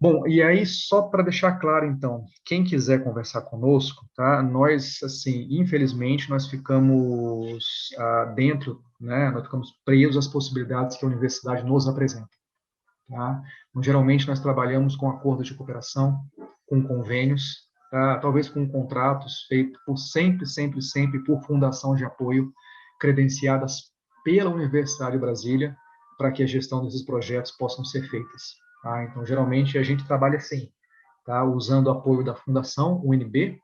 Bom, e aí só para deixar claro, então, quem quiser conversar conosco, tá, nós, assim, infelizmente, nós ficamos dentro, né, nós ficamos presos às possibilidades que a universidade nos apresenta. Tá? Então, geralmente, nós trabalhamos com acordos de cooperação, com convênios, tá? Talvez com contratos feitos por sempre por fundação de apoio, credenciadas pela Universidade de Brasília, para que a gestão desses projetos possam ser feitas. Tá? Então, geralmente, a gente trabalha assim, tá? Usando o apoio da Fundação UNB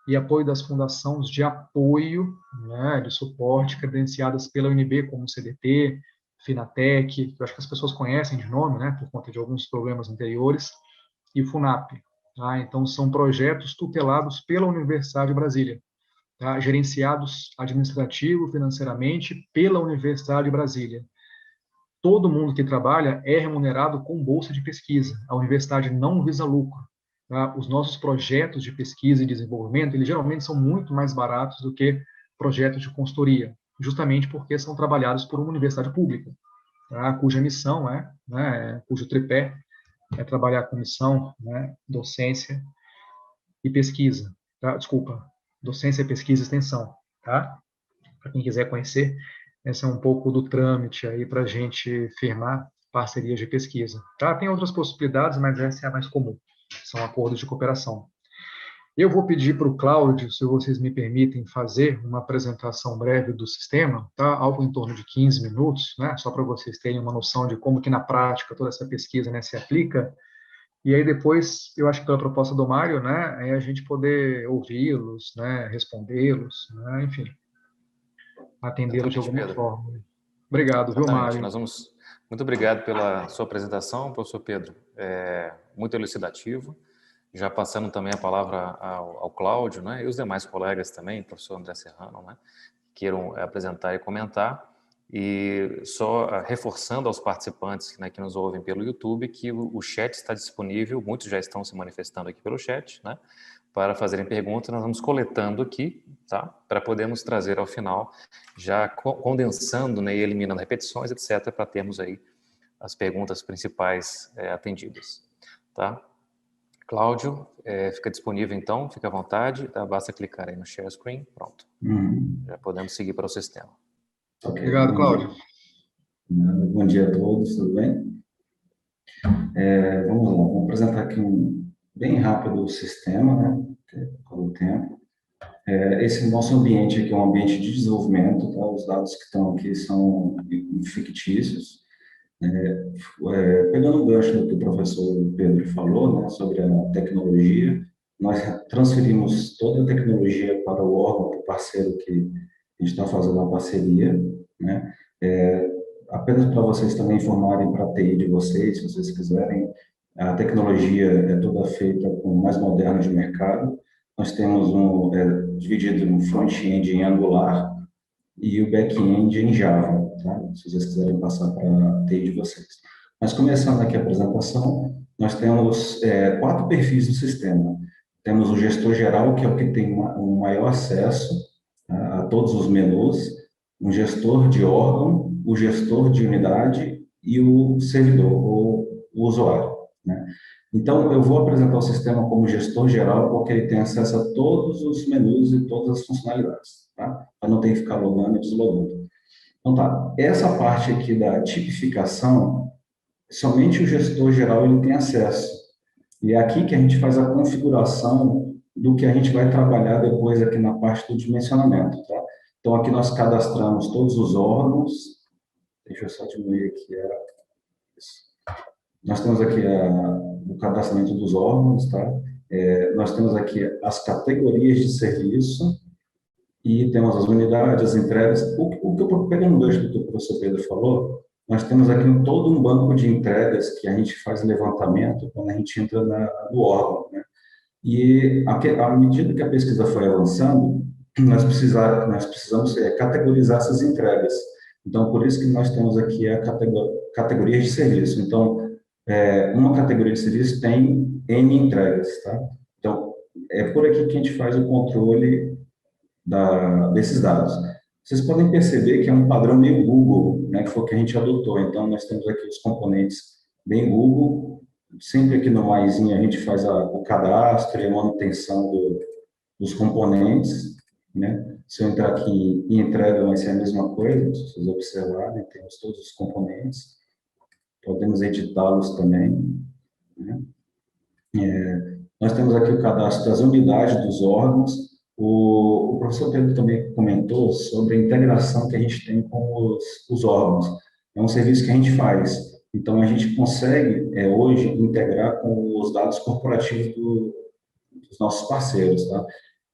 e apoio das fundações de apoio, né, de suporte, credenciadas pela UNB, como o CDT, Finatec, que eu acho que as pessoas conhecem de nome, né, por conta de alguns programas anteriores, e o FUNAP. Tá? Então, são projetos tutelados pela Universidade de Brasília, tá? Gerenciados administrativo, financeiramente, pela Universidade de Brasília. Todo mundo que trabalha é remunerado com bolsa de pesquisa. A universidade não visa lucro. Tá? Os nossos projetos de pesquisa e desenvolvimento, eles geralmente são muito mais baratos do que projetos de consultoria, justamente porque são trabalhados por uma universidade pública, tá? Cuja missão cujo tripé é trabalhar com missão, né, docência e pesquisa. Tá? Desculpa, docência, pesquisa e extensão. Tá? Para quem quiser conhecer, esse é um pouco do trâmite aí para a gente firmar parcerias de pesquisa. Tá? Tem outras possibilidades, mas essa é a mais comum. São acordos de cooperação. Eu vou pedir para o Cláudio, se vocês me permitem, fazer uma apresentação breve do sistema, tá? Algo em torno de 15 minutos, né? Só para vocês terem uma noção de como que na prática toda essa pesquisa, né, se aplica. E aí depois, eu acho que pela proposta do Mário, né, é a gente poder ouvi-los, né, respondê-los, né, enfim, atendê-los de alguma Pedro. forma. Obrigado, Exatamente. viu, Mário? Muito obrigado pela sua apresentação, professor Pedro. Muito elucidativo. já passando também a palavra ao Cláudio, né, e os demais colegas também, o professor André Serrano, né, queiram apresentar e comentar, e só reforçando aos participantes, né, que nos ouvem pelo YouTube, que o chat está disponível, muitos já estão se manifestando aqui pelo chat, né, para fazerem perguntas. Nós vamos coletando aqui, tá, para podermos trazer ao final, já condensando, né, e eliminando repetições, etc., para termos aí as perguntas principais atendidas, tá? Cláudio, fica disponível então, fica à vontade, tá? Basta clicar aí no share screen, pronto. Já podemos seguir para o sistema. Okay. Obrigado, Cláudio. Bom dia a todos, tudo bem? Vamos lá, vou apresentar aqui bem rápido o sistema, né, com o tempo. Esse nosso ambiente aqui é um ambiente de desenvolvimento, tá? Os dados que estão aqui são fictícios. Pegando o gancho do que o professor Pedro falou, né, sobre a tecnologia, nós transferimos toda a tecnologia para o órgão, para o parceiro que a gente está fazendo a parceria, né? Apenas para vocês também informarem para a TI de vocês, se vocês quiserem, a tecnologia é toda feita com o mais moderno de mercado. Nós temos dividido no front-end em Angular e o back-end em Java, tá? Se vocês quiserem passar para a TI de vocês. Mas começando aqui a apresentação, nós temos 4 perfis do sistema. Temos o gestor geral, que é o que tem um maior acesso a todos os menus, um gestor de órgão, o gestor de unidade e o servidor, ou o usuário, né? Então, eu vou apresentar o sistema como gestor geral, porque ele tem acesso a todos os menus e todas as funcionalidades, tá? Para não ter que ficar logando e deslogando. Então, tá. Essa parte aqui da tipificação, somente o gestor geral ele tem acesso. E é aqui que a gente faz a configuração do que a gente vai trabalhar depois aqui na parte do dimensionamento, tá? Então, aqui nós cadastramos todos os órgãos. Deixa eu só diminuir aqui. Nós temos aqui o cadastramento dos órgãos, tá? Nós temos aqui as categorias de serviço e temos as unidades, as entregas. O que eu pegando no gancho do que o professor Pedro falou, nós temos aqui todo um banco de entregas que a gente faz levantamento quando a gente entra no órgão, né? E à medida que a pesquisa foi avançando, nós precisamos categorizar essas entregas. Então, por isso que nós temos aqui a categoria de serviço. Então, uma categoria de serviço tem N entregas, tá? Então, é por aqui que a gente faz o controle desses dados. Vocês podem perceber que é um padrão meio Google, né, que foi o que a gente adotou. Então, nós temos aqui os componentes bem Google. Sempre aqui no maisinho a gente faz o cadastro e a manutenção dos componentes, né? Se eu entrar aqui em entrega, vai ser a mesma coisa, se vocês observarem, temos todos os componentes. Podemos editá-los também, né? Nós temos aqui o cadastro das unidades dos órgãos. O professor Pedro também comentou sobre a integração que a gente tem com os órgãos. É um serviço que a gente faz. Então, a gente consegue, hoje, integrar com os dados corporativos dos nossos parceiros, tá?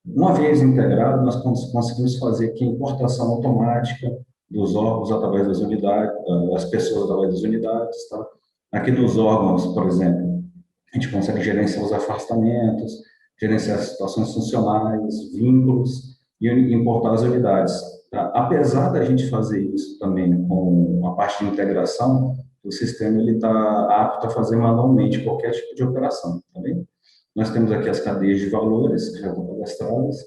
Uma vez integrado, nós conseguimos fazer aqui a importação automática dos órgãos através das unidades, das pessoas através das unidades, tá? Aqui nos órgãos, por exemplo, a gente consegue gerenciar os afastamentos, gerenciar as situações funcionais, vínculos e importar as unidades, tá? Apesar da gente fazer isso também com a parte de integração, o sistema está apto a fazer manualmente qualquer tipo de operação, tá bem? Nós temos aqui as cadeias de valores, que já estão cadastradas,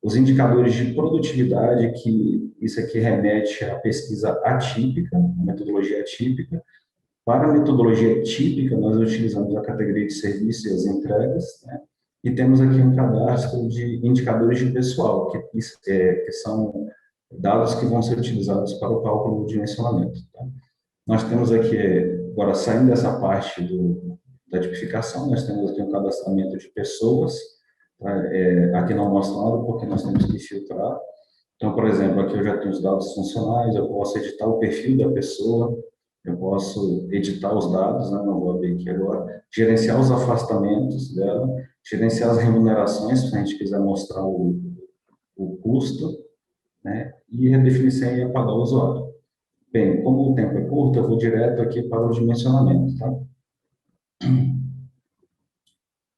os indicadores de produtividade, que isso aqui remete à pesquisa atípica, a metodologia atípica. Para a metodologia típica, nós utilizamos a categoria de serviço e as entregas, né? E temos aqui um cadastro de indicadores de pessoal, que são dados que vão ser utilizados para o cálculo do dimensionamento, tá? Nós temos aqui, agora saindo dessa parte da tipificação, nós temos aqui um cadastramento de pessoas, tá? Aqui não mostra nada porque nós temos que filtrar. Então, por exemplo, aqui eu já tenho os dados funcionais, eu posso editar o perfil da pessoa, eu posso editar os dados, né? Não vou abrir aqui agora, gerenciar os afastamentos dela, gerenciar as remunerações, se a gente quiser mostrar o custo, né? E redefinir sem apagar o usuário. Bem, como o tempo é curto, eu vou direto aqui para o dimensionamento, tá?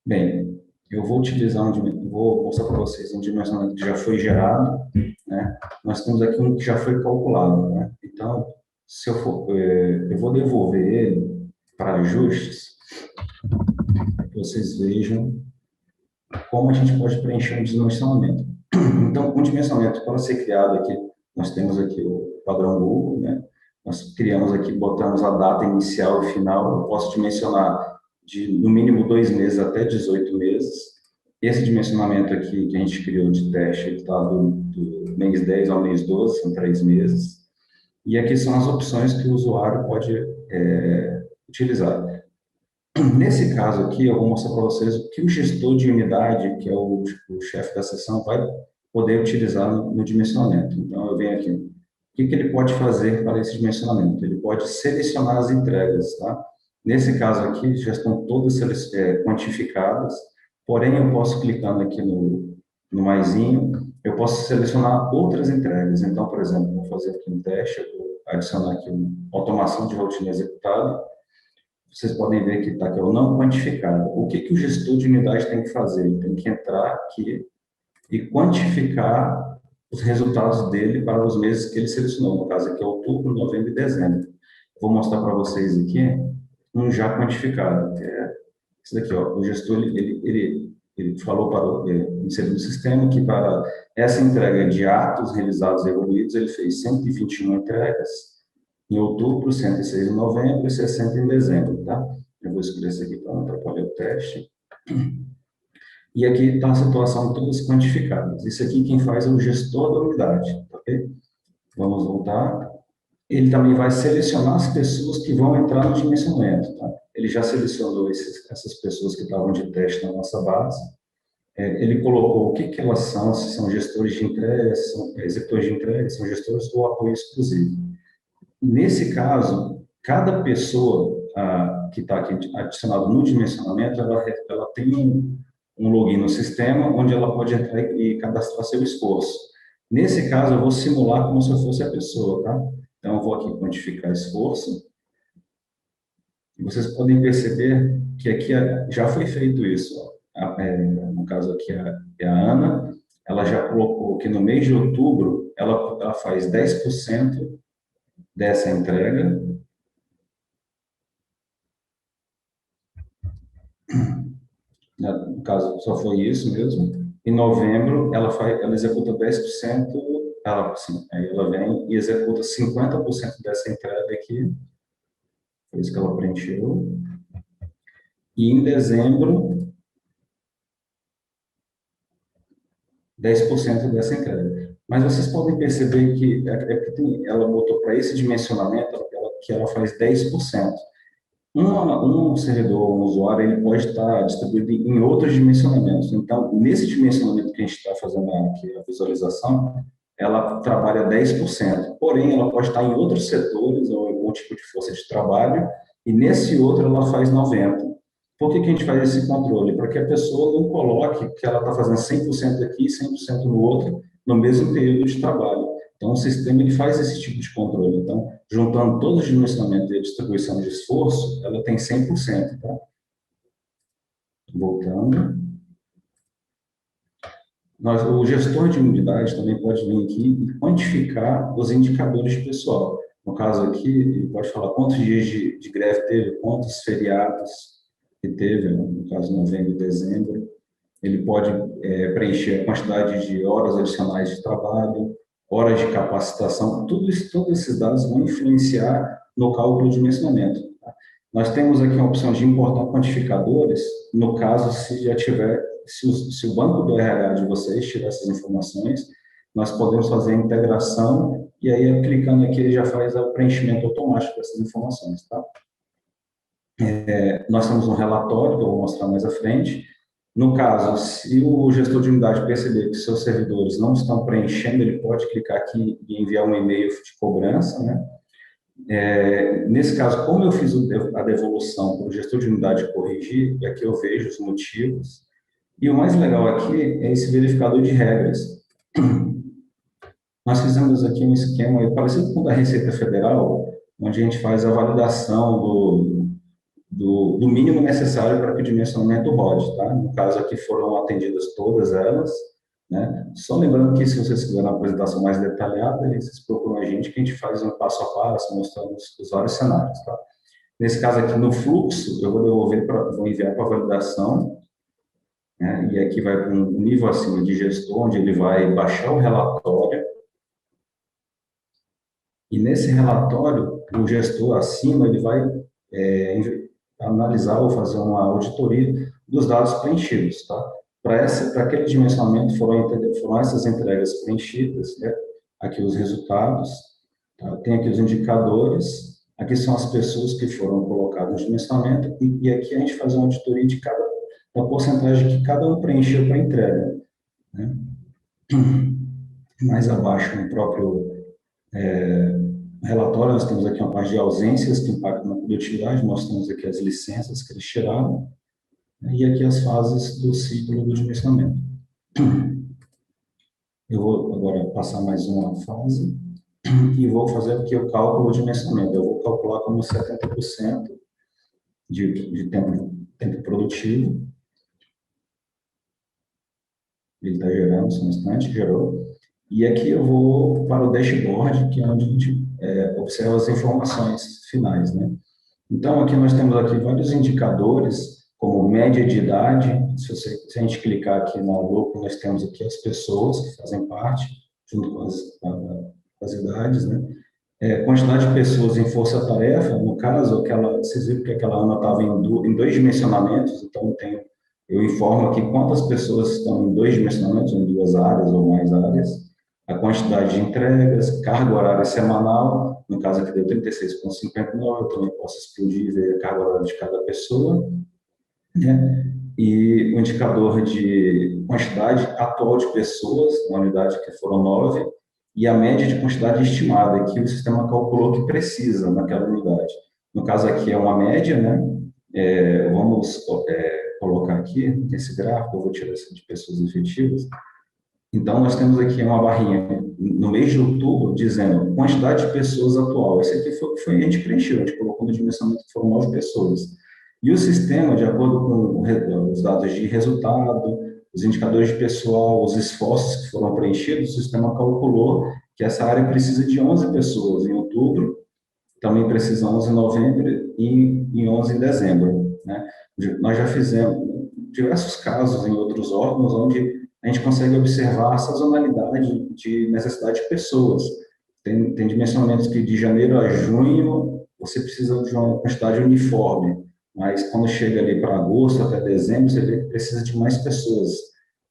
Bem, eu vou vou mostrar para vocês um dimensionamento que já foi gerado, né? Nós temos aqui um que já foi calculado, né? Então, se eu vou devolver ele para ajustes, para que vocês vejam como a gente pode preencher um dimensionamento. Então, um dimensionamento, para ser criado aqui, nós temos aqui o padrão Google, né? Nós criamos aqui, botamos a data inicial e final. Eu posso dimensionar de, no mínimo, 2 meses até 18 meses. Esse dimensionamento aqui que a gente criou de teste, ele está do mês 10 ao mês 12, são 3 meses. E aqui são as opções que o usuário pode utilizar. Nesse caso aqui, eu vou mostrar para vocês o que o gestor de unidade, que é o chefe da seção, vai poder utilizar no dimensionamento. Então, eu venho aqui. O que ele pode fazer para esse dimensionamento? Ele pode selecionar as entregas, tá? Nesse caso aqui, já estão todas quantificadas, porém, eu posso, clicando aqui no maisinho, eu posso selecionar outras entregas. Então, por exemplo, vou fazer aqui um teste, eu vou adicionar aqui uma automação de rotina executada. Vocês podem ver que está aqui, o não quantificado. O que o gestor de unidade tem que fazer? Ele tem que entrar aqui e quantificar os resultados dele para os meses que ele selecionou. No caso aqui é outubro, novembro e dezembro. Vou mostrar para vocês aqui um já quantificado, que é esse daqui, ó. O gestor, ele falou para inserir no sistema que para essa entrega de atos realizados e evoluídos, ele fez 121 entregas em outubro, 106 em novembro e 60 em dezembro, tá? Eu vou escolher esse aqui para não atrapalhar o teste. E aqui está a situação todas quantificadas. Isso aqui quem faz é o gestor da unidade, ok? Vamos voltar. Ele também vai selecionar as pessoas que vão entrar no dimensionamento, tá? Ele já selecionou essas pessoas que estavam de teste na nossa base. Ele colocou o que elas são, se são gestores de entrega, se são executores de entrega, se são gestores ou apoio exclusivo. Nesse caso, cada pessoa que está aqui adicionada no dimensionamento, ela tem um login no sistema, onde ela pode entrar e cadastrar seu esforço. Nesse caso, eu vou simular como se eu fosse a pessoa, tá? Então, eu vou aqui quantificar esforço. E vocês podem perceber que aqui já foi feito isso. No caso aqui é a Ana, ela já colocou que no mês de outubro, ela faz 10% dessa entrega. No caso, só foi isso mesmo. Em novembro, ela executa 10%, aí ela vem e executa 50% dessa entrega aqui. Foi isso que ela preencheu. E em dezembro, 10% dessa entrega. Mas vocês podem perceber que ela botou para esse dimensionamento que ela faz 10%. Um servidor, um usuário, ele pode estar distribuído em outros dimensionamentos. Então, nesse dimensionamento que a gente está fazendo aqui, a visualização, ela trabalha 10%. Porém, ela pode estar em outros setores ou algum tipo de força de trabalho, e nesse outro ela faz 90%. Por que a gente faz esse controle? Para que a pessoa não coloque que ela está fazendo 100% aqui e 100% no outro, no mesmo período de trabalho. Então, o sistema ele faz esse tipo de controle. Então, juntando todos os dimensionamentos e a distribuição de esforço, ela tem 100%. Tá? Voltando. O gestor de unidade também pode vir aqui e quantificar os indicadores de pessoal. No caso aqui, ele pode falar quantos dias de greve teve, quantos feriados que teve, no caso, novembro e dezembro. Ele pode preencher a quantidade de horas adicionais de trabalho, horas de capacitação, todos esses dados vão influenciar no cálculo de dimensionamento. Tá? Nós temos aqui a opção de importar quantificadores, no caso, se o banco do RH de vocês tiver essas informações, nós podemos fazer a integração, e aí, clicando aqui, ele já faz o preenchimento automático dessas informações. Tá? Nós temos um relatório, que eu vou mostrar mais à frente. No caso, se o gestor de unidade perceber que seus servidores não estão preenchendo, ele pode clicar aqui e enviar um e-mail de cobrança, né? Nesse caso, como eu fiz a devolução para o gestor de unidade corrigir, e aqui eu vejo os motivos, e o mais legal aqui é esse verificador de regras. Nós fizemos aqui um esquema parecido com o da Receita Federal, onde a gente faz a validação do mínimo necessário para que o dimensionamento rode, tá? No caso aqui foram atendidas todas elas, né? Só lembrando que se vocês quiserem uma apresentação mais detalhada, vocês procuram a gente que a gente faz um passo a passo, mostrando os vários cenários, tá? Nesse caso aqui, no fluxo, eu vou enviar para validação, né? E aqui vai para um nível acima de gestor, onde ele vai baixar o relatório. E nesse relatório, o gestor acima, ele vai analisar ou fazer uma auditoria dos dados preenchidos, tá? Para aquele dimensionamento foram essas entregas preenchidas, né? Aqui os resultados, tá? Tem aqui os indicadores, aqui são as pessoas que foram colocadas no dimensionamento, e aqui a gente faz uma auditoria da porcentagem que cada um preencheu para entrega, né? Mais abaixo, no próprio relatório, nós temos aqui uma parte de ausências que impactam na produtividade, mostramos aqui as licenças que eles tiraram, né? E aqui as fases do ciclo do dimensionamento. Eu vou agora passar mais uma fase e vou fazer aqui o cálculo de dimensionamento. Eu vou calcular como 70% de tempo produtivo. Ele está gerando, só um instante, gerou. E aqui eu vou para o dashboard, que é onde a gente observa as informações finais, né? Então, aqui nós temos vários indicadores, como média de idade. Se a gente clicar aqui no grupo, nós temos aqui as pessoas que fazem parte, junto com as idades, né? Quantidade de pessoas em força-tarefa, no caso, vocês viram que aquela Ana estava em 2 dimensionamentos, então eu informo aqui quantas pessoas estão em 2 dimensionamentos, em 2 áreas ou mais áreas, a quantidade de entregas, carga horária semanal, no caso aqui deu 36,59, eu também posso explodir e ver a carga horária de cada pessoa, né? E o indicador de quantidade atual de pessoas na unidade, que foram 9, e a média de quantidade estimada, que o sistema calculou que precisa naquela unidade. No caso aqui é uma média, né? Vamos colocar aqui, nesse gráfico, eu vou tirar isso de pessoas efetivas. Então, nós temos aqui uma barrinha no mês de outubro, dizendo quantidade de pessoas atual. Esse aqui foi a gente preencheu, a gente colocou no dimensionamento que foram 9 pessoas. E o sistema, de acordo com os dados de resultado, os indicadores de pessoal, os esforços que foram preenchidos, o sistema calculou que essa área precisa de 11 pessoas em outubro, também precisa 11 em novembro e 11 em dezembro, né? Nós já fizemos diversos casos em outros órgãos onde a gente consegue observar a sazonalidade de necessidade de pessoas. Tem dimensionamentos que de janeiro a junho você precisa de uma quantidade uniforme, mas quando chega ali para agosto até dezembro, você vê que precisa de mais pessoas.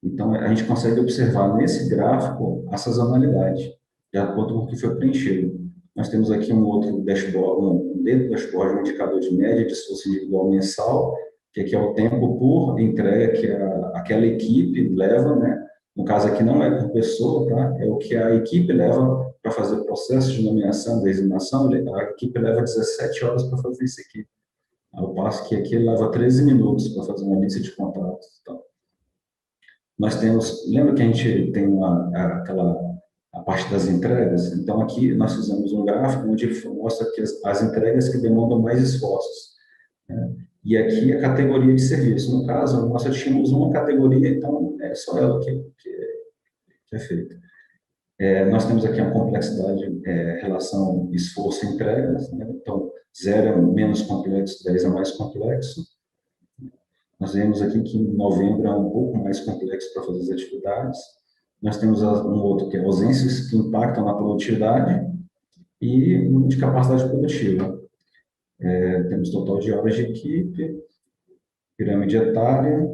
Então, a gente consegue observar nesse gráfico a sazonalidade, de acordo com o que foi preenchido. Nós temos aqui um outro dashboard, dentro do dashboard, um indicador de média de esforço individual mensal, que aqui é o tempo por entrega que aquela equipe leva, né? No caso aqui não é por pessoa, tá? É o que a equipe leva para fazer o processo de nomeação, designação. A equipe leva 17 horas para fazer isso aqui. Ao passo que aqui ele leva 13 minutos para fazer uma lista de contatos. Então, nós temos, lembra que a gente tem a parte das entregas? Então aqui nós fizemos um gráfico onde mostra que as entregas que demandam mais esforços, né? E aqui a categoria de serviço. No caso, nós só tínhamos uma categoria, então é só ela que é feita. Nós temos aqui a complexidade, relação esforço e entregas, né? Então, 0 é menos complexo, 10 é mais complexo. Nós vemos aqui que em novembro é um pouco mais complexo para fazer as atividades. Nós temos um outro que é ausências que impactam na produtividade e de capacidade produtiva. Temos total de horas de equipe, pirâmide etária,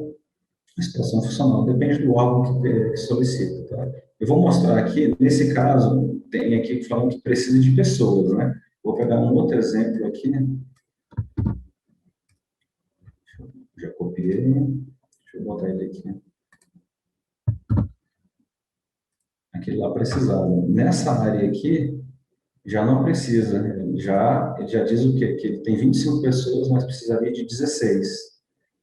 situação funcional, depende do órgão que solicita, tá? Eu vou mostrar aqui, nesse caso, tem aqui falando que precisa de pessoas, né? Vou pegar um outro exemplo aqui, né? Já copiei, deixa eu botar ele aqui. Aquele lá precisava. Nessa área aqui, já não precisa, né? Ele já diz o quê? Que ele tem 25 pessoas, mas precisaria de 16.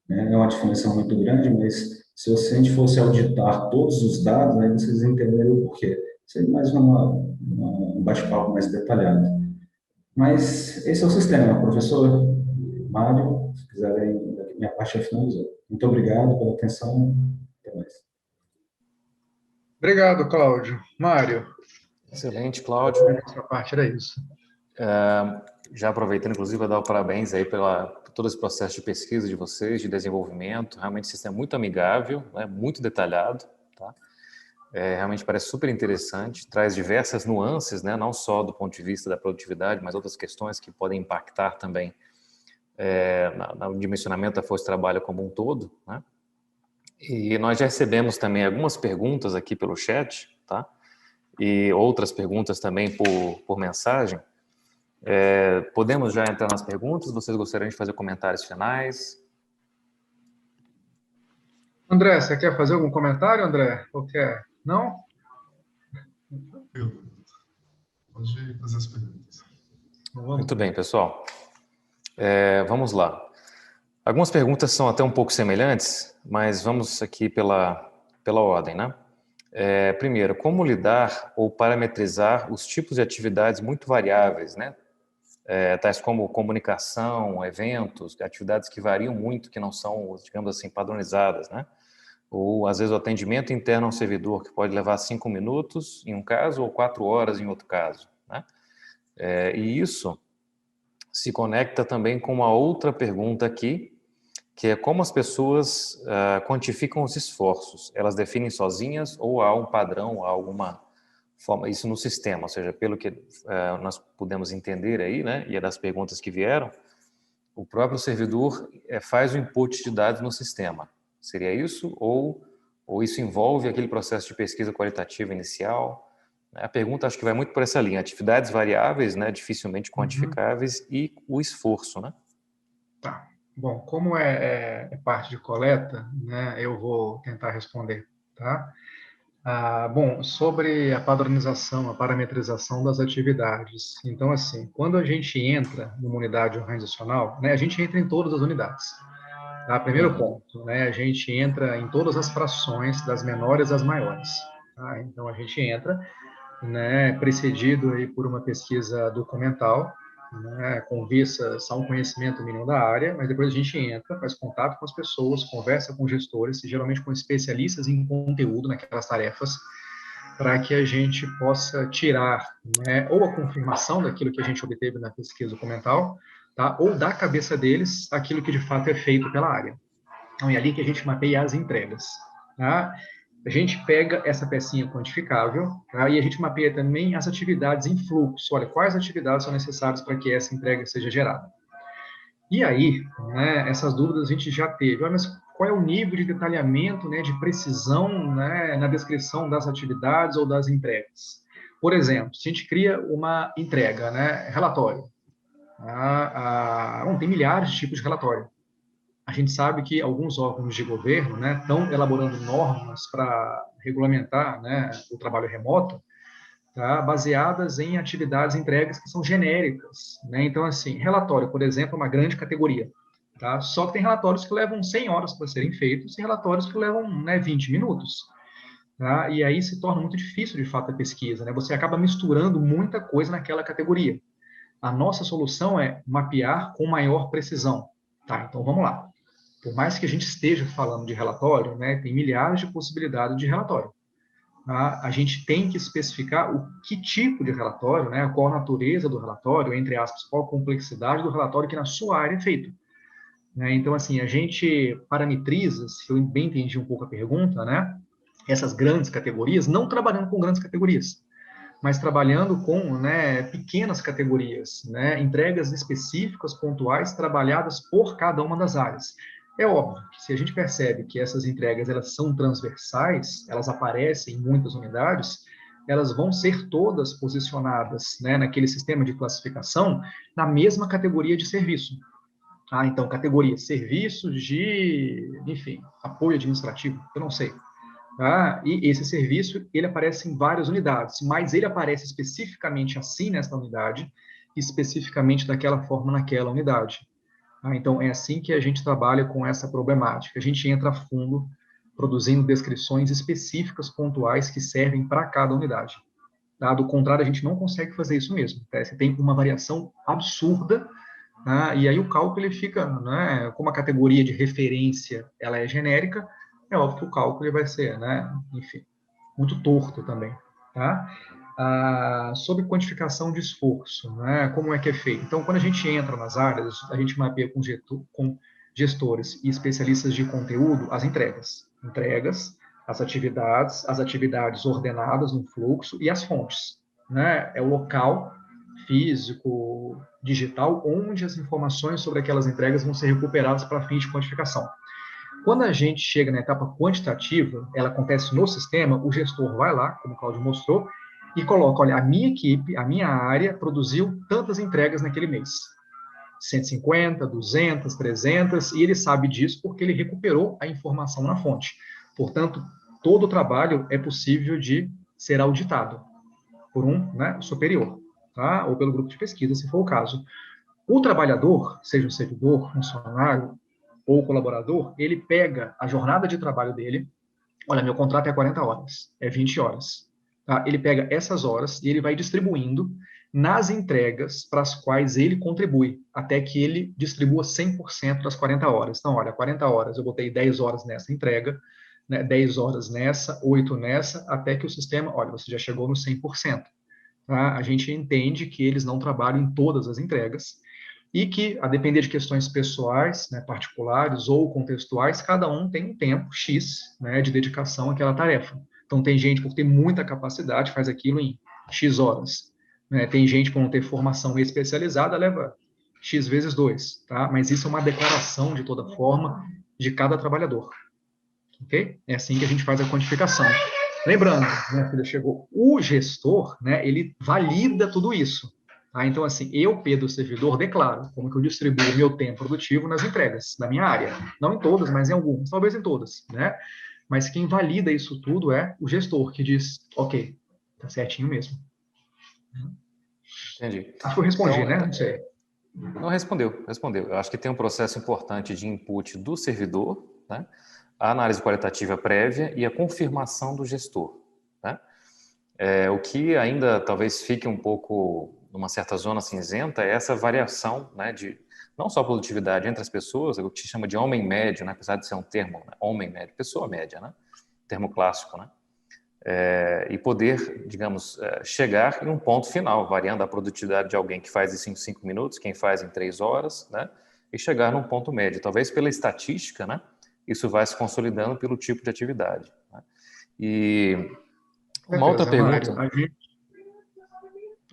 Né? É uma diferença muito grande, mas se a gente fosse auditar todos os dados, aí vocês entenderiam o porquê. Seria mais um bate-papo mais detalhado. Mas esse é o sistema, professor. Mário, se quiserem, minha parte já finalizou. Muito obrigado pela atenção. Até mais. Obrigado, Cláudio. Mário, Excelente, Cláudio. a sua parte era isso. Já aproveitando, inclusive, para dar o parabéns aí por todo esse processo de pesquisa de vocês, de desenvolvimento. Realmente, o sistema é muito amigável, né, muito detalhado, tá? Realmente parece super interessante, traz diversas nuances, né, não só do ponto de vista da produtividade, mas outras questões que podem impactar também no dimensionamento da força de trabalho como um todo, né? E nós já recebemos também algumas perguntas aqui pelo chat, tá? E outras perguntas também por mensagem. Podemos já entrar nas perguntas? Vocês gostariam de fazer comentários finais? André, você quer fazer algum comentário, André? Ou quer? Não? Pode fazer as perguntas. Muito bem, pessoal. Vamos lá. Algumas perguntas são até um pouco semelhantes, mas vamos aqui pela ordem, né? Primeiro, como lidar ou parametrizar os tipos de atividades muito variáveis, né? Tais como comunicação, eventos, atividades que variam muito, que não são, digamos assim, padronizadas, né? Ou, às vezes, o atendimento interno ao servidor, que pode levar 5 minutos em um caso ou 4 horas em outro caso, né? E isso se conecta também com uma outra pergunta aqui, que é como as pessoas quantificam os esforços. Elas definem sozinhas ou há um padrão, há alguma forma, isso no sistema, ou seja, pelo que nós pudemos entender aí, né, e é das perguntas que vieram, o próprio servidor faz o input de dados no sistema. Seria isso? Ou isso envolve aquele processo de pesquisa qualitativa inicial? A pergunta acho que vai muito por essa linha, atividades variáveis, né, dificilmente quantificáveis e o esforço, né? Tá. Bom, como é parte de coleta, né, eu vou tentar responder, tá? Bom, sobre a padronização, a parametrização das atividades. Então, assim, quando a gente entra numa unidade organizacional, né, a gente entra em todas as unidades. Tá? Primeiro ponto, né, a gente entra em todas as frações, das menores às maiores. Tá? Então, a gente entra, né, precedido aí por uma pesquisa documental, né, com vistas a um conhecimento mínimo da área, mas depois a gente entra, faz contato com as pessoas, conversa com gestores, geralmente com especialistas em conteúdo naquelas tarefas, para que a gente possa tirar, né, ou a confirmação daquilo que a gente obteve na pesquisa documental, tá, ou da cabeça deles aquilo que de fato é feito pela área. Então, é ali que a gente mapeia as entregas. Tá? A gente pega essa pecinha quantificável, tá? E a gente mapeia também as atividades em fluxo. Olha, quais atividades são necessárias para que essa entrega seja gerada. E aí, né, essas dúvidas a gente já teve. Olha, mas qual é o nível de detalhamento, né, de precisão, né, na descrição das atividades ou das entregas? Por exemplo, se a gente cria uma entrega, né, relatório. Tem milhares de tipos de relatório. A gente sabe que alguns órgãos de governo, né, estão elaborando normas para regulamentar, né, o trabalho remoto, tá, baseadas em atividades entregues que são genéricas, né? Então, assim, relatório, por exemplo, é uma grande categoria, tá? Só que tem relatórios que levam 100 horas para serem feitos e relatórios que levam, né, 20 minutos, tá? E aí se torna muito difícil, de fato, a pesquisa, né? Você acaba misturando muita coisa naquela categoria. A nossa solução é mapear com maior precisão, tá? Então, vamos lá. Por mais que a gente esteja falando de relatório, né, tem milhares de possibilidades de relatório. Tá? A gente tem que especificar o que tipo de relatório, né, qual a natureza do relatório, entre aspas, qual a complexidade do relatório que na sua área é feito. Né? Então, assim, a gente parametriza, se eu bem entendi um pouco a pergunta, né, essas grandes categorias, não trabalhando com grandes categorias, mas trabalhando com, né, pequenas categorias, né, entregas específicas, pontuais, trabalhadas por cada uma das áreas. É óbvio que se a gente percebe que essas entregas elas são transversais, elas aparecem em muitas unidades, elas vão ser todas posicionadas, né, naquele sistema de classificação na mesma categoria de serviço. Então, categoria serviços de, enfim, apoio administrativo, eu não sei. Tá? E esse serviço, ele aparece em várias unidades, mas ele aparece especificamente assim nesta unidade, especificamente daquela forma naquela unidade. Tá? Então, é assim que a gente trabalha com essa problemática. A gente entra a fundo, produzindo descrições específicas, pontuais, que servem para cada unidade. Tá? Do contrário, a gente não consegue fazer isso mesmo. Tá? Você tem uma variação absurda, né? E aí o cálculo ele fica, né, como a categoria de referência ela é genérica, é óbvio que o cálculo ele vai ser, né, enfim, muito torto também, tá? Sobre quantificação de esforço, né, como é que é feito? Então, quando a gente entra nas áreas, a gente mapeia com gestores e especialistas de conteúdo as entregas, as atividades ordenadas no fluxo e as fontes, né? É o local físico, digital, onde as informações sobre aquelas entregas vão ser recuperadas para fins de quantificação. Quando a gente chega na etapa quantitativa, ela acontece no sistema, o gestor vai lá, como o Claudio mostrou, e coloca, olha, a minha equipe, a minha área produziu tantas entregas naquele mês. 150, 200, 300, e ele sabe disso porque ele recuperou a informação na fonte. Portanto, todo o trabalho é possível de ser auditado por um, né, superior, tá? Ou pelo grupo de pesquisa, se for o caso. O trabalhador, seja um servidor, funcionário ou colaborador, ele pega a jornada de trabalho dele, olha, meu contrato é 40 horas, é 20 horas. Tá? Ele pega essas horas e ele vai distribuindo nas entregas para as quais ele contribui, até que ele distribua 100% das 40 horas. Então, olha, 40 horas, eu botei 10 horas nessa entrega, né, 10 horas nessa, 8 nessa, até que o sistema, olha, você já chegou no 100%. Tá? A gente entende que eles não trabalham em todas as entregas, e que, a depender de questões pessoais, né, particulares ou contextuais, cada um tem um tempo X, né, de dedicação àquela tarefa. Então, tem gente, por ter muita capacidade, faz aquilo em X horas. Né? Tem gente, por não ter formação especializada, leva X vezes 2. Tá? Mas isso é uma declaração, de toda forma, de cada trabalhador. Ok? É assim que a gente faz a quantificação. Lembrando, minha filha chegou, o gestor, né, ele valida tudo isso. Tá? Então, assim, eu, Pedro, servidor, declaro como que eu distribuo o meu tempo produtivo nas entregas da minha área. Não em todas, mas em algumas, talvez em todas, né? Mas quem valida isso tudo é o gestor, que diz, ok, tá certinho mesmo. Entendi. Acho que eu respondi, Então, né? Não sei. não respondeu. Eu acho que tem um processo importante de input do servidor, né? A análise qualitativa prévia e a confirmação do gestor, né? O que ainda talvez fique um pouco numa certa zona cinzenta é essa variação, né, de não só produtividade entre as pessoas, o que se chama de homem médio, né, apesar de ser um termo, né, homem médio, pessoa média, né, termo clássico, né, e poder, digamos, chegar em um ponto final, variando a produtividade de alguém que faz isso em 5 minutos, quem faz em 3 horas, né, e chegar num ponto médio. Talvez pela estatística, né, isso vai se consolidando pelo tipo de atividade, né. E uma outra Certeza, pergunta. Mário.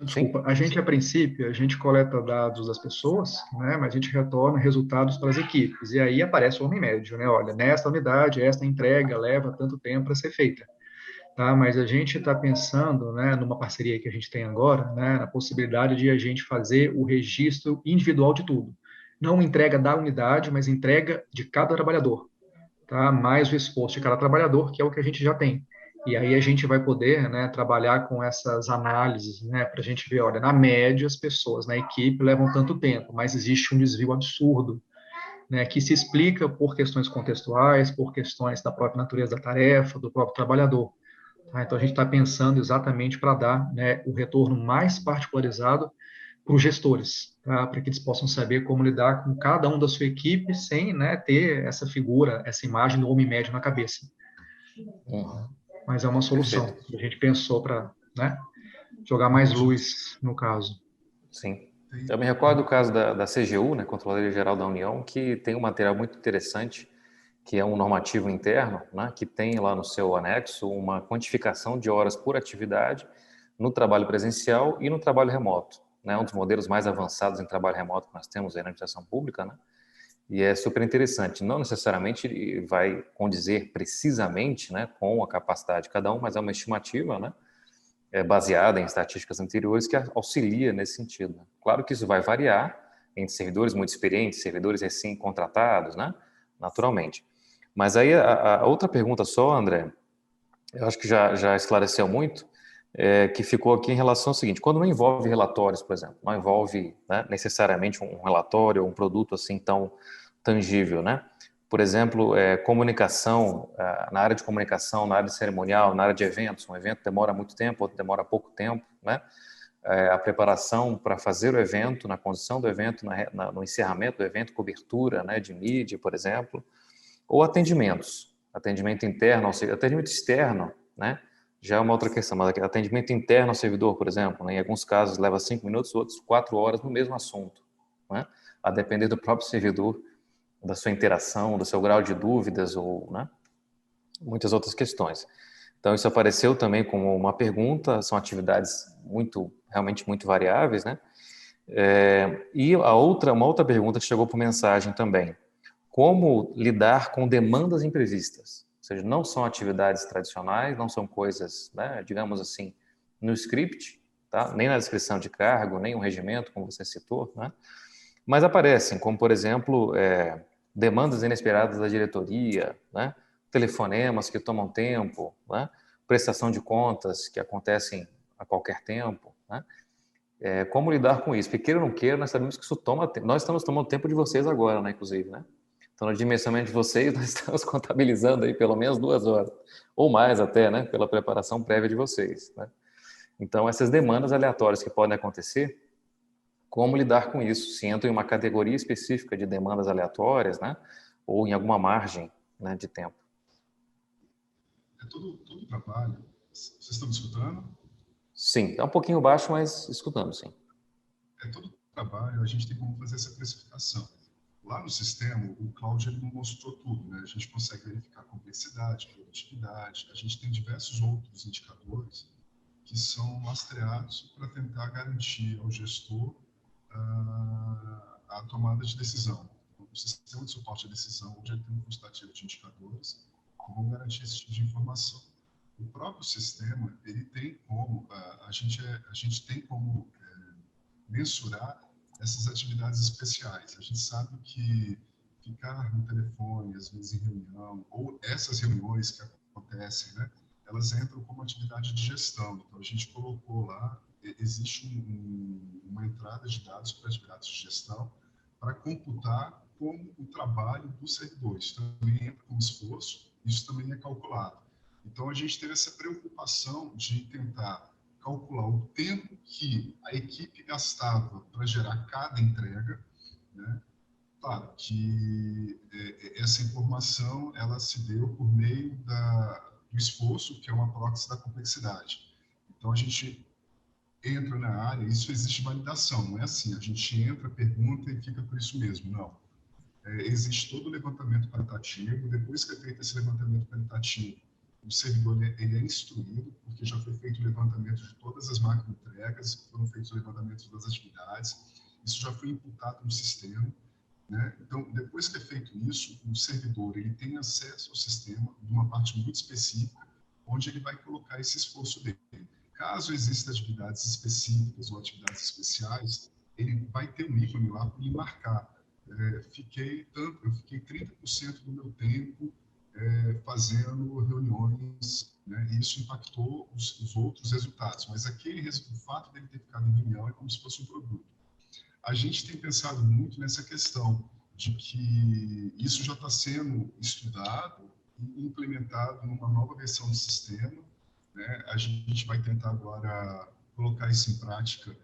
Desculpa, Sim? a gente, a princípio, a gente coleta dados das pessoas, né, mas a gente retorna resultados para as equipes, e aí aparece o homem médio, né, olha, nesta unidade, esta entrega leva tanto tempo para ser feita, tá, mas a gente está pensando, né, numa parceria que a gente tem agora, né, na possibilidade de a gente fazer o registro individual de tudo, não entrega da unidade, mas entrega de cada trabalhador, tá, mais o esforço de cada trabalhador, que é o que a gente já tem. E aí a gente vai poder, né, trabalhar com essas análises, né, para a gente ver, olha, na média as pessoas na equipe levam tanto tempo, mas existe um desvio absurdo, né, que se explica por questões contextuais, por questões da própria natureza da tarefa, do próprio trabalhador. Tá? Então a gente está pensando exatamente para dar, né, o retorno mais particularizado para os gestores, tá? Para que eles possam saber como lidar com cada um da sua equipe sem, né, ter essa figura, essa imagem do homem médio na cabeça. Mas é uma solução Perfeito. que a gente pensou para, né, jogar mais luz no caso. Sim. Eu me recordo do caso da CGU, né, Controladoria Geral da União, que tem um material muito interessante, que é um normativo interno, né, que tem lá no seu anexo uma quantificação de horas por atividade no trabalho presencial e no trabalho remoto. Né, um dos modelos mais avançados em trabalho remoto que nós temos aí na administração pública, né, e é super interessante. Não necessariamente vai condizer precisamente, né, com a capacidade de cada um, mas é uma estimativa, né, baseada em estatísticas anteriores que auxilia nesse sentido. Claro que isso vai variar entre servidores muito experientes, servidores recém-contratados, né? Naturalmente. Mas aí a outra pergunta só, André, eu acho que já esclareceu muito, que ficou aqui em relação ao seguinte: quando não envolve relatórios, por exemplo, não envolve, né, necessariamente um relatório ou um produto assim tão tangível, né? Por exemplo, comunicação, na área de comunicação, na área de cerimonial, na área de eventos. Um evento demora muito tempo, outro demora pouco tempo, né? a preparação para fazer o evento, na condução do evento, no encerramento do evento, cobertura, né, de mídia, por exemplo, ou atendimentos, atendimento interno, atendimento externo, né, já é uma outra questão, mas atendimento interno ao servidor, por exemplo, né, em alguns casos leva 5 minutos, outros 4 horas no mesmo assunto, né, a depender do próprio servidor, da sua interação, do seu grau de dúvidas ou, né, muitas outras questões. Então, isso apareceu também como uma pergunta, são atividades realmente muito variáveis, né? E uma outra pergunta que chegou por mensagem também, como lidar com demandas imprevistas? Ou seja, não são atividades tradicionais, não são coisas, né, digamos assim, no script, tá? Nem na descrição de cargo, nem um regimento, como você citou, né? Mas aparecem, como, por exemplo, demandas inesperadas da diretoria, né? Telefonemas que tomam tempo, né? Prestação de contas que acontecem a qualquer tempo, né? Como lidar com isso? Porque queira ou não queira, nós sabemos que isso toma tempo. Nós estamos tomando tempo de vocês agora, né, inclusive, né? Então, no dimensionamento de vocês, nós estamos contabilizando aí pelo menos 2 horas, ou mais até, né, pela preparação prévia de vocês, né? Então, essas demandas aleatórias que podem acontecer, como lidar com isso? Se entra em uma categoria específica de demandas aleatórias, né, ou em alguma margem, né, de tempo. Todo trabalho. Vocês estão me escutando? Sim, é um pouquinho baixo, mas escutando, sim. Todo trabalho, a gente tem como fazer essa precificação. Lá no sistema, o Cláudio ele não mostrou tudo, né? A gente consegue verificar complexidade, produtividade, a gente tem diversos outros indicadores que são lastreados para tentar garantir ao gestor a tomada de decisão. O sistema de suporte à decisão, onde ele tem um quantitativo de indicadores, que vão garantir esse tipo de informação. O próprio sistema, ele tem como, a gente tem como mensurar essas atividades especiais. A gente sabe que ficar no telefone, às vezes em reunião, ou essas reuniões que acontecem, né, elas entram como atividade de gestão. Então, a gente colocou lá, existe uma entrada de dados para atividades de gestão para computar como o trabalho do servidor. Isso também entra como esforço, isso também é calculado. Então, a gente teve essa preocupação de tentar calcular o tempo que a equipe gastava para gerar cada entrega, né? Claro que essa informação ela se deu por meio do esforço, que é uma proxy da complexidade. Então, a gente entra na área, isso existe validação, não é assim, a gente entra, pergunta e fica por isso mesmo, não. Existe todo o levantamento qualitativo, depois que é feito esse levantamento qualitativo, o servidor ele é instruído, porque já foi feito o levantamento de todas as macro-entregas, foram feitos o levantamento das atividades, isso já foi imputado no sistema, né? Então, depois que é feito isso, o servidor ele tem acesso ao sistema de uma parte muito específica, onde ele vai colocar esse esforço dele. Caso existam atividades específicas ou atividades especiais, ele vai ter um ícone lá para ele marcar. Eu fiquei 30% do meu tempo fazendo reuniões, né? E isso impactou os outros resultados. Mas o fato dele ter ficado em reunião é como se fosse um produto. A gente tem pensado muito nessa questão de que isso já está sendo estudado e implementado numa nova versão do sistema, né? A gente vai tentar agora colocar isso em prática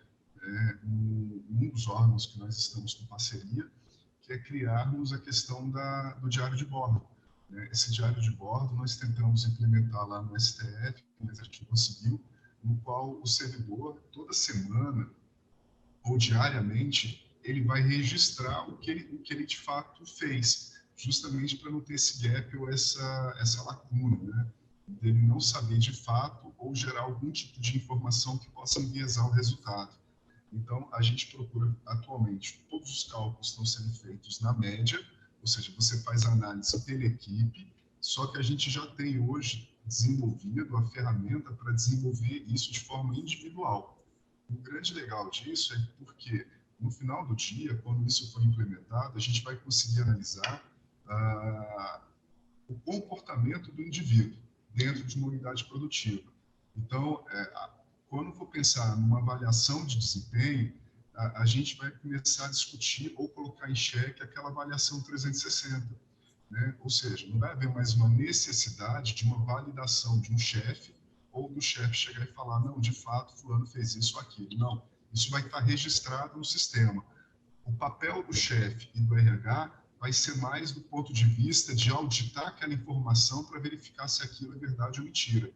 num dos órgãos que nós estamos com parceria, que é criarmos a questão do diário de bordo. Esse diário de bordo nós tentamos implementar lá no STF, mas a gente não conseguiu, no qual o servidor, toda semana ou diariamente, ele vai registrar o que ele de fato fez, justamente para não ter esse gap ou essa lacuna, né? Dele não saber de fato ou gerar algum tipo de informação que possa enviesar o resultado. Então, a gente procura atualmente, todos os cálculos estão sendo feitos na média, ou seja, você faz a análise pela equipe, só que a gente já tem hoje desenvolvido a ferramenta para desenvolver isso de forma individual. O grande legal disso é porque, no final do dia, quando isso for implementado, a gente vai conseguir analisar o comportamento do indivíduo dentro de uma unidade produtiva. Então, quando for pensar numa avaliação de desempenho, a gente vai começar a discutir ou colocar em xeque aquela avaliação 360, né? Ou seja, não vai haver mais uma necessidade de uma validação de um chefe ou do chefe chegar e falar, não, de fato, fulano fez isso ou aquilo. Não, isso vai estar registrado no sistema. O papel do chefe e do RH vai ser mais do ponto de vista de auditar aquela informação para verificar se aquilo é verdade ou mentira.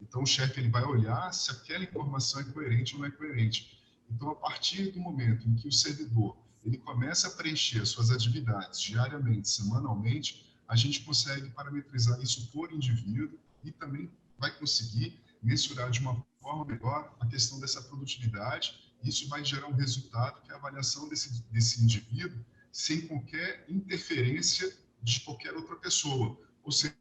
Então, o chefe ele vai olhar se aquela informação é coerente ou não é coerente. Então, a partir do momento em que o servidor ele começa a preencher as suas atividades diariamente, semanalmente, a gente consegue parametrizar isso por indivíduo e também vai conseguir mensurar de uma forma melhor a questão dessa produtividade. Isso vai gerar um resultado que é a avaliação desse indivíduo sem qualquer interferência de qualquer outra pessoa. Ou seja,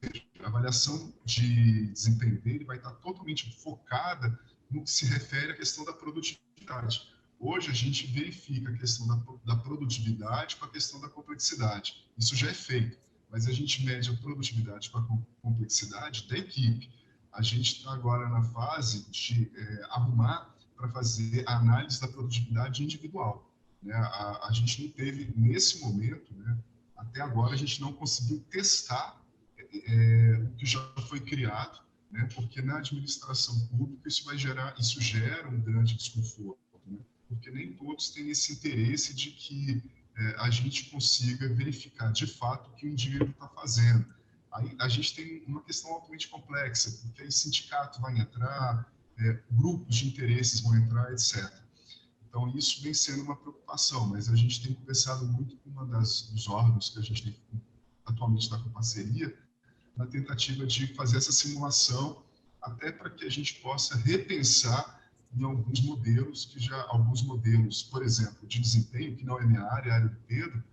a avaliação de desempenho dele vai estar totalmente focada no que se refere à questão da produtividade. Hoje, a gente verifica a questão da produtividade com a questão da complexidade. Isso já é feito, mas a gente mede a produtividade com a complexidade da equipe. A gente está agora na fase de arrumar para fazer a análise da produtividade individual. Né? A gente não teve, nesse momento, né, até agora, a gente não conseguiu testar o que já foi criado, né? Porque na administração pública isso gera um grande desconforto, né? Porque nem todos têm esse interesse de que a gente consiga verificar de fato o que o indivíduo está fazendo. Aí a gente tem uma questão altamente complexa, porque aí sindicato vai entrar, grupos de interesses vão entrar, etc. Então isso vem sendo uma preocupação, mas a gente tem conversado muito com dos órgãos que a gente tem, atualmente está com parceria, na tentativa de fazer essa simulação, até para que a gente possa repensar em alguns modelos, por exemplo, de desempenho, que não é minha área, é a área do Pedro,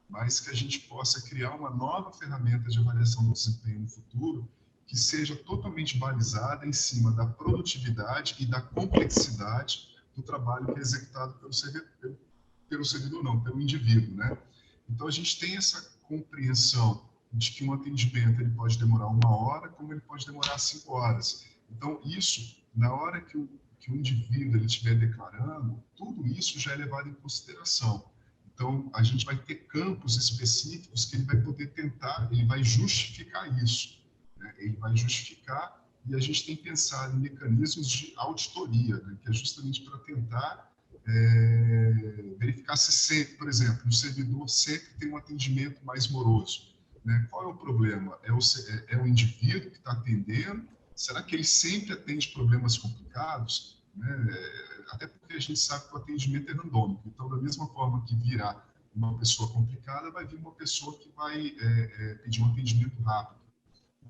mas que a gente possa criar uma nova ferramenta de avaliação do desempenho no futuro, que seja totalmente balizada em cima da produtividade e da complexidade do trabalho que é executado pelo indivíduo, né? Então, a gente tem essa compreensão de que um atendimento ele pode demorar 1 hora, como ele pode demorar 5 horas. Então, isso, na hora que o indivíduo ele estiver declarando, tudo isso já é levado em consideração. Então, a gente vai ter campos específicos que ele vai poder tentar, ele vai justificar isso, né? Ele vai justificar, e a gente tem pensado em mecanismos de auditoria, né? Que é justamente para tentar verificar se sempre, por exemplo, o servidor sempre tem um atendimento mais moroso. Né? Qual é o problema? É o indivíduo que está atendendo? Será que ele sempre atende problemas complicados? Né? Até porque a gente sabe que o atendimento é randômico. Então, da mesma forma que virá uma pessoa complicada, vai vir uma pessoa que vai pedir um atendimento rápido.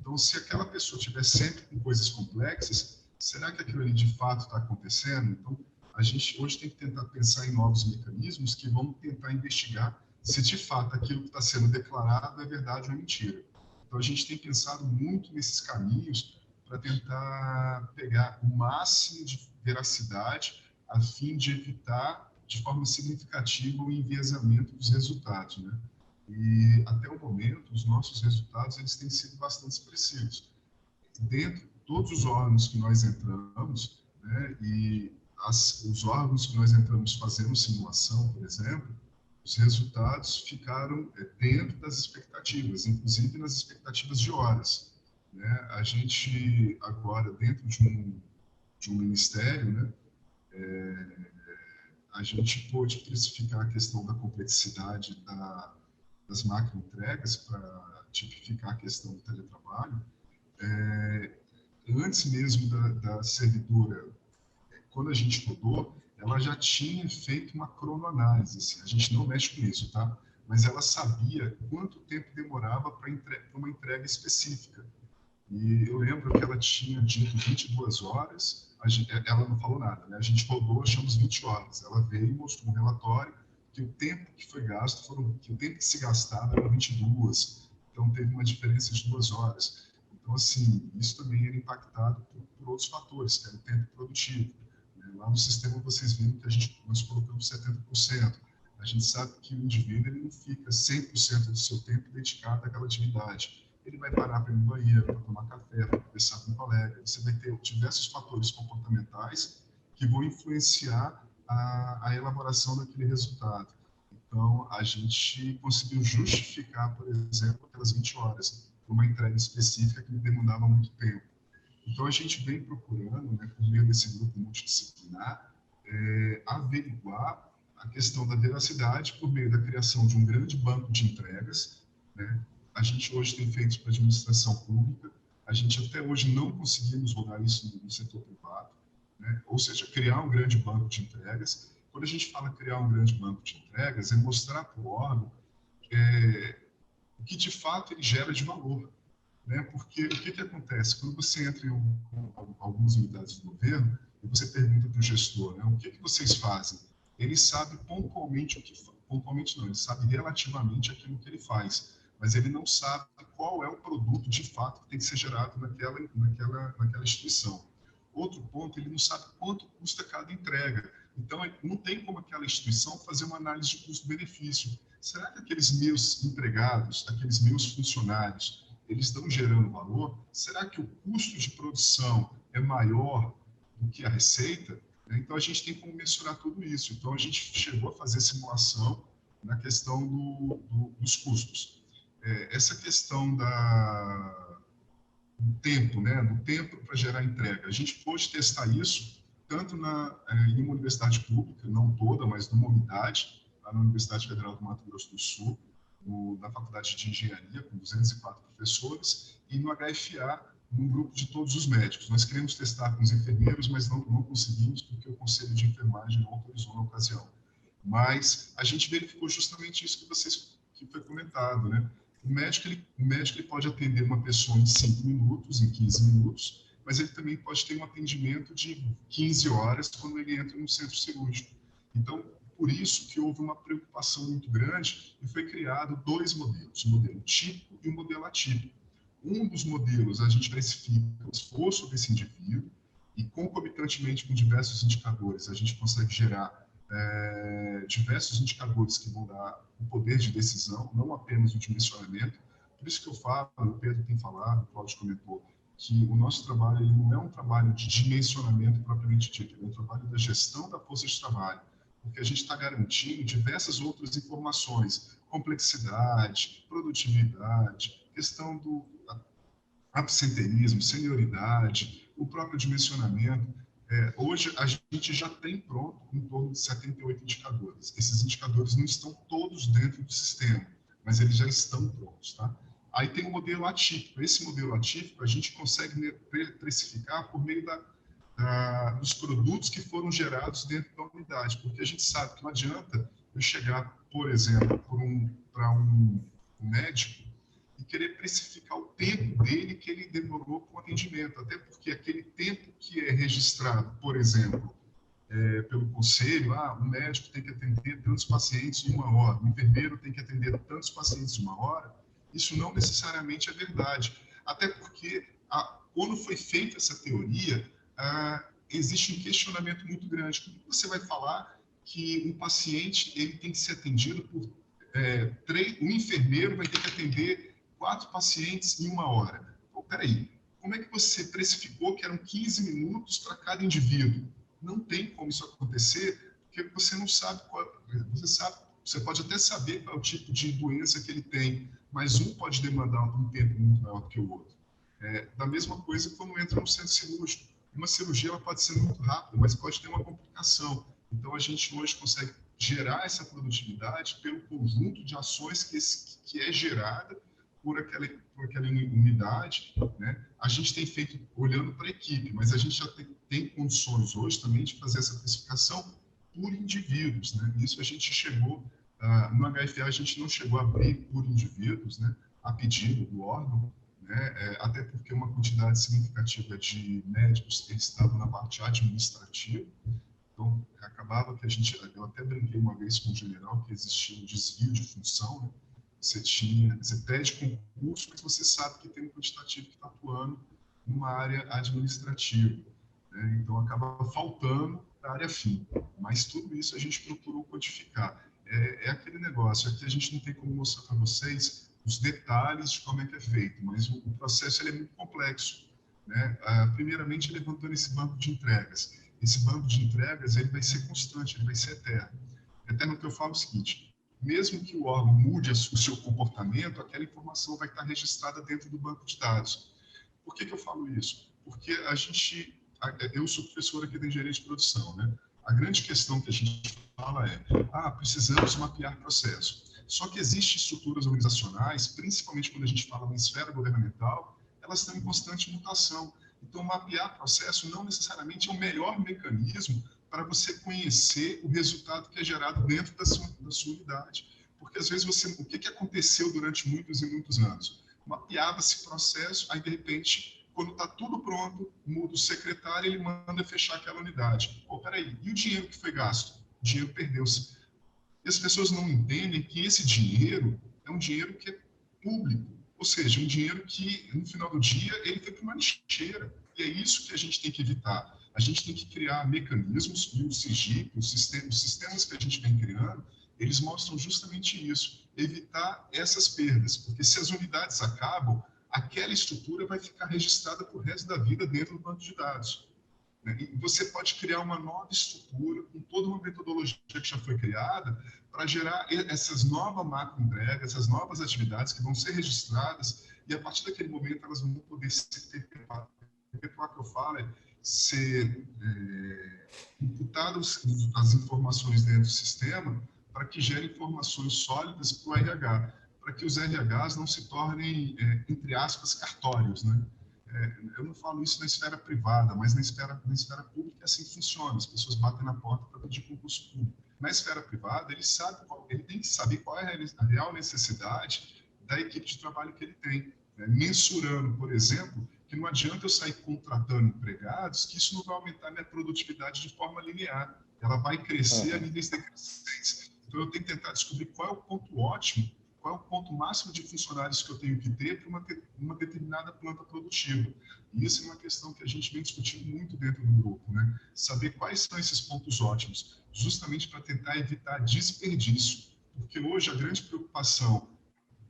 Então, se aquela pessoa estiver sempre com coisas complexas, será que aquilo ali de fato está acontecendo? Então, a gente hoje tem que tentar pensar em novos mecanismos que vão tentar investigar se de fato aquilo que está sendo declarado é verdade ou é mentira. Então, a gente tem pensado muito nesses caminhos para tentar pegar o máximo de veracidade a fim de evitar, de forma significativa, o enviesamento dos resultados, né? E, até o momento, os nossos resultados eles têm sido bastante expressivos. Dentro de todos os órgãos que nós entramos, né, e os órgãos que nós entramos fazendo simulação, por exemplo, os resultados ficaram dentro das expectativas, inclusive nas expectativas de horas. Né? A gente, agora, dentro de um ministério, né, a gente pôde precificar a questão da complexidade das macroentregas para tipificar a questão do teletrabalho. Antes mesmo da servidora, quando a gente rodou, ela já tinha feito uma cronoanálise, assim, a gente não mexe com isso, tá? Mas ela sabia quanto tempo demorava para uma entrega específica. E eu lembro que ela tinha dito 22 horas, ela não falou nada, né? A gente rodou, achamos 20 horas. Ela veio e mostrou um relatório que o tempo que foi gasto, que o tempo que se gastava era 22. Então, teve uma diferença de 2 horas. Então, assim, isso também era impactado por outros fatores, que era o tempo produtivo. Lá no sistema vocês viram que nós colocamos 70%. A gente sabe que o indivíduo ele não fica 100% do seu tempo dedicado àquela atividade. Ele vai parar para ir no banheiro, para tomar café, para conversar com um colega. Você vai ter diversos fatores comportamentais que vão influenciar a elaboração daquele resultado. Então, a gente conseguiu justificar, por exemplo, aquelas 20 horas, por uma entrega específica que demandava muito tempo. Então, a gente vem procurando, né, por meio desse grupo multidisciplinar, averiguar a questão da veracidade por meio da criação de um grande banco de entregas, né? A gente hoje tem feito para a administração pública, a gente até hoje não conseguimos rodar isso no setor privado, né? Ou seja, criar um grande banco de entregas. Quando a gente fala criar um grande banco de entregas, é mostrar para o órgão o que de fato ele gera de valor, né? Porque o que acontece? Quando você entra em algumas unidades do governo e você pergunta para o gestor, né, o que vocês fazem? Ele sabe pontualmente o que pontualmente não, ele sabe relativamente aquilo que ele faz, mas ele não sabe qual é o produto de fato que tem que ser gerado naquela instituição. Outro ponto, ele não sabe quanto custa cada entrega. Então, não tem como aquela instituição fazer uma análise de custo-benefício. Será que aqueles meus empregados, aqueles meus funcionários, eles estão gerando valor? Será que o custo de produção é maior do que a receita? Então, a gente tem como mensurar tudo isso. Então, a gente chegou a fazer simulação na questão dos custos. Essa questão do tempo, né? Do tempo para gerar entrega. A gente pôde testar isso tanto em uma universidade pública, não toda, mas numa unidade, lá na Universidade Federal do Mato Grosso do Sul, na Faculdade de Engenharia, com 204 professores, e no HFA, num grupo de todos os médicos. Nós queremos testar com os enfermeiros, mas não conseguimos, porque o Conselho de Enfermagem não autorizou na ocasião. Mas a gente verificou justamente isso que foi comentado, né? O médico ele pode atender uma pessoa em 5 minutos, em 15 minutos, mas ele também pode ter um atendimento de 15 horas quando ele entra no centro cirúrgico. Então, por isso que houve uma preocupação muito grande e foi criado 2 modelos, o modelo típico e o modelo atípico. Um dos modelos a gente precifica o esforço desse indivíduo e, concomitantemente com diversos indicadores, a gente consegue gerar diversos indicadores que vão dar o poder de decisão, não apenas o dimensionamento. Por isso que eu falo, o Pedro tem falado, o Cláudio comentou, que o nosso trabalho ele não é um trabalho de dimensionamento propriamente dito, ele é um trabalho da gestão da força de trabalho, porque a gente está garantindo diversas outras informações, complexidade, produtividade, questão do absenteísmo, senioridade, o próprio dimensionamento. Hoje, a gente já tem pronto em torno de 78 indicadores. Esses indicadores não estão todos dentro do sistema, mas eles já estão prontos, tá? Aí tem o modelo atípico. Esse modelo atípico a gente consegue precificar por meio dos produtos que foram gerados dentro da unidade, porque a gente sabe que não adianta eu chegar, por exemplo, para um médico e querer precificar o tempo dele que ele demorou com o atendimento, até porque aquele tempo que é registrado, por exemplo, pelo conselho, o médico tem que atender tantos pacientes em 1 hora, o enfermeiro tem que atender tantos pacientes em 1 hora, isso não necessariamente é verdade, até porque quando foi feita essa teoria, existe um questionamento muito grande. Como você vai falar que um paciente ele tem que ser atendido por um enfermeiro vai ter que atender 4 pacientes em 1 hora? Pô, peraí, como é que você precificou que eram 15 minutos para cada indivíduo? Não tem como isso acontecer, porque você não sabe você pode até saber qual é o tipo de doença que ele tem, mas um pode demandar um tempo muito maior do que o outro. Da mesma coisa quando entra no centro cirúrgico. Uma cirurgia ela pode ser muito rápida, mas pode ter uma complicação. Então, a gente hoje consegue gerar essa produtividade pelo conjunto de ações que é gerada por aquela unidade, né? A gente tem feito olhando para a equipe, mas a gente já tem condições hoje também de fazer essa precificação por indivíduos, né? Isso a gente chegou, no HFA a gente não chegou a abrir por indivíduos, né? A pedido do órgão, né? Até porque uma quantidade significativa de médicos eles estavam na parte administrativa, então acabava que eu até brinquei uma vez com o general que existia um desvio de função, né? Você pede concurso, mas você sabe que tem um quantitativo que está atuando numa área administrativa, né? Então acaba faltando a área fim, mas tudo isso a gente procurou codificar. É aquele negócio, aqui a gente não tem como mostrar para vocês os detalhes de como é que é feito, mas o processo ele é muito complexo, né? Primeiramente, levantando esse banco de entregas. Esse banco de entregas ele vai ser constante, ele vai ser eterno. Eterno que eu falo o seguinte, mesmo que o órgão mude o seu comportamento, aquela informação vai estar registrada dentro do banco de dados. Por que eu falo isso? Porque eu sou professor aqui da engenharia de produção, né? A grande questão que a gente fala é, precisamos mapear processo. Só que existem estruturas organizacionais, principalmente quando a gente fala na esfera governamental, elas estão em constante mutação. Então, mapear processo não necessariamente é o melhor mecanismo para você conhecer o resultado que é gerado dentro da sua unidade. Porque, às vezes, o que aconteceu durante muitos e muitos anos? Mapeava-se processo, aí, de repente, quando está tudo pronto, muda o secretário, ele manda fechar aquela unidade. Pô, peraí, e o dinheiro que foi gasto? O dinheiro perdeu-se. E as pessoas não entendem que esse dinheiro é um dinheiro que é público, ou seja, um dinheiro que, no final do dia, ele foi para uma lixeira. E é isso que a gente tem que evitar. A gente tem que criar mecanismos, e o SIGIP, os sistemas que a gente vem criando, eles mostram justamente isso, evitar essas perdas, porque se as unidades acabam, aquela estrutura vai ficar registrada para o resto da vida dentro do banco de dados. E você pode criar uma nova estrutura, com toda uma metodologia que já foi criada, para gerar essas novas macro-entregas, essas novas atividades que vão ser registradas, e a partir daquele momento elas vão poder ser perpetuadas. Perpetuar que eu falo é ser imputadas as informações dentro do sistema para que gere informações sólidas para o RH, para que os RHs não se tornem, entre aspas, cartórios, né? Eu não falo isso na esfera privada, mas na esfera pública assim funciona. As pessoas batem na porta para pedir concurso público. Na esfera privada, ele tem que saber qual é a real necessidade da equipe de trabalho que ele tem. Mensurando, por exemplo, que não adianta eu sair contratando empregados, que isso não vai aumentar minha produtividade de forma linear. Ela vai crescer a níveis decrescentes. Então, eu tenho que tentar descobrir qual é o ponto ótimo, qual é o ponto máximo de funcionários que eu tenho que ter para uma determinada planta produtiva. E isso é uma questão que a gente vem discutindo muito dentro do grupo, né? Saber quais são esses pontos ótimos, justamente para tentar evitar desperdício. Porque hoje a grande preocupação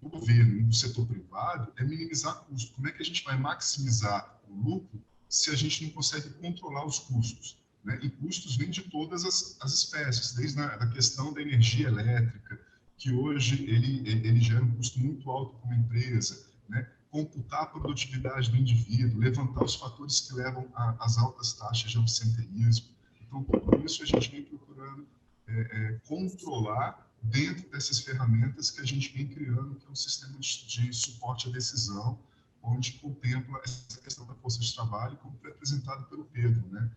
do governo e do setor privado é minimizar custo. Como é que a gente vai maximizar o lucro se a gente não consegue controlar os custos? Né? E custos vêm de todas as espécies, desde a questão da energia elétrica, que hoje ele gera um custo muito alto para uma empresa, né? Computar a produtividade do indivíduo, levantar os fatores que levam às altas taxas de absenteísmo. Então, tudo isso a gente vem procurando controlar dentro dessas ferramentas que a gente vem criando, que é um sistema de suporte à decisão, onde contempla essa questão da força de trabalho, como foi apresentado pelo Pedro, né?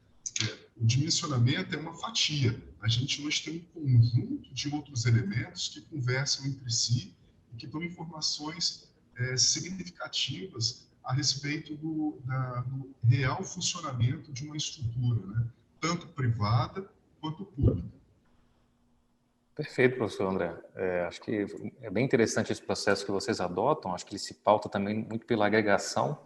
O dimensionamento é uma fatia. A gente hoje tem um conjunto de outros elementos que conversam entre si e que dão informações significativas a respeito do real funcionamento de uma estrutura, né? Tanto privada quanto pública. Perfeito, professor André. Acho que é bem interessante esse processo que vocês adotam. Acho que ele se pauta também muito pela agregação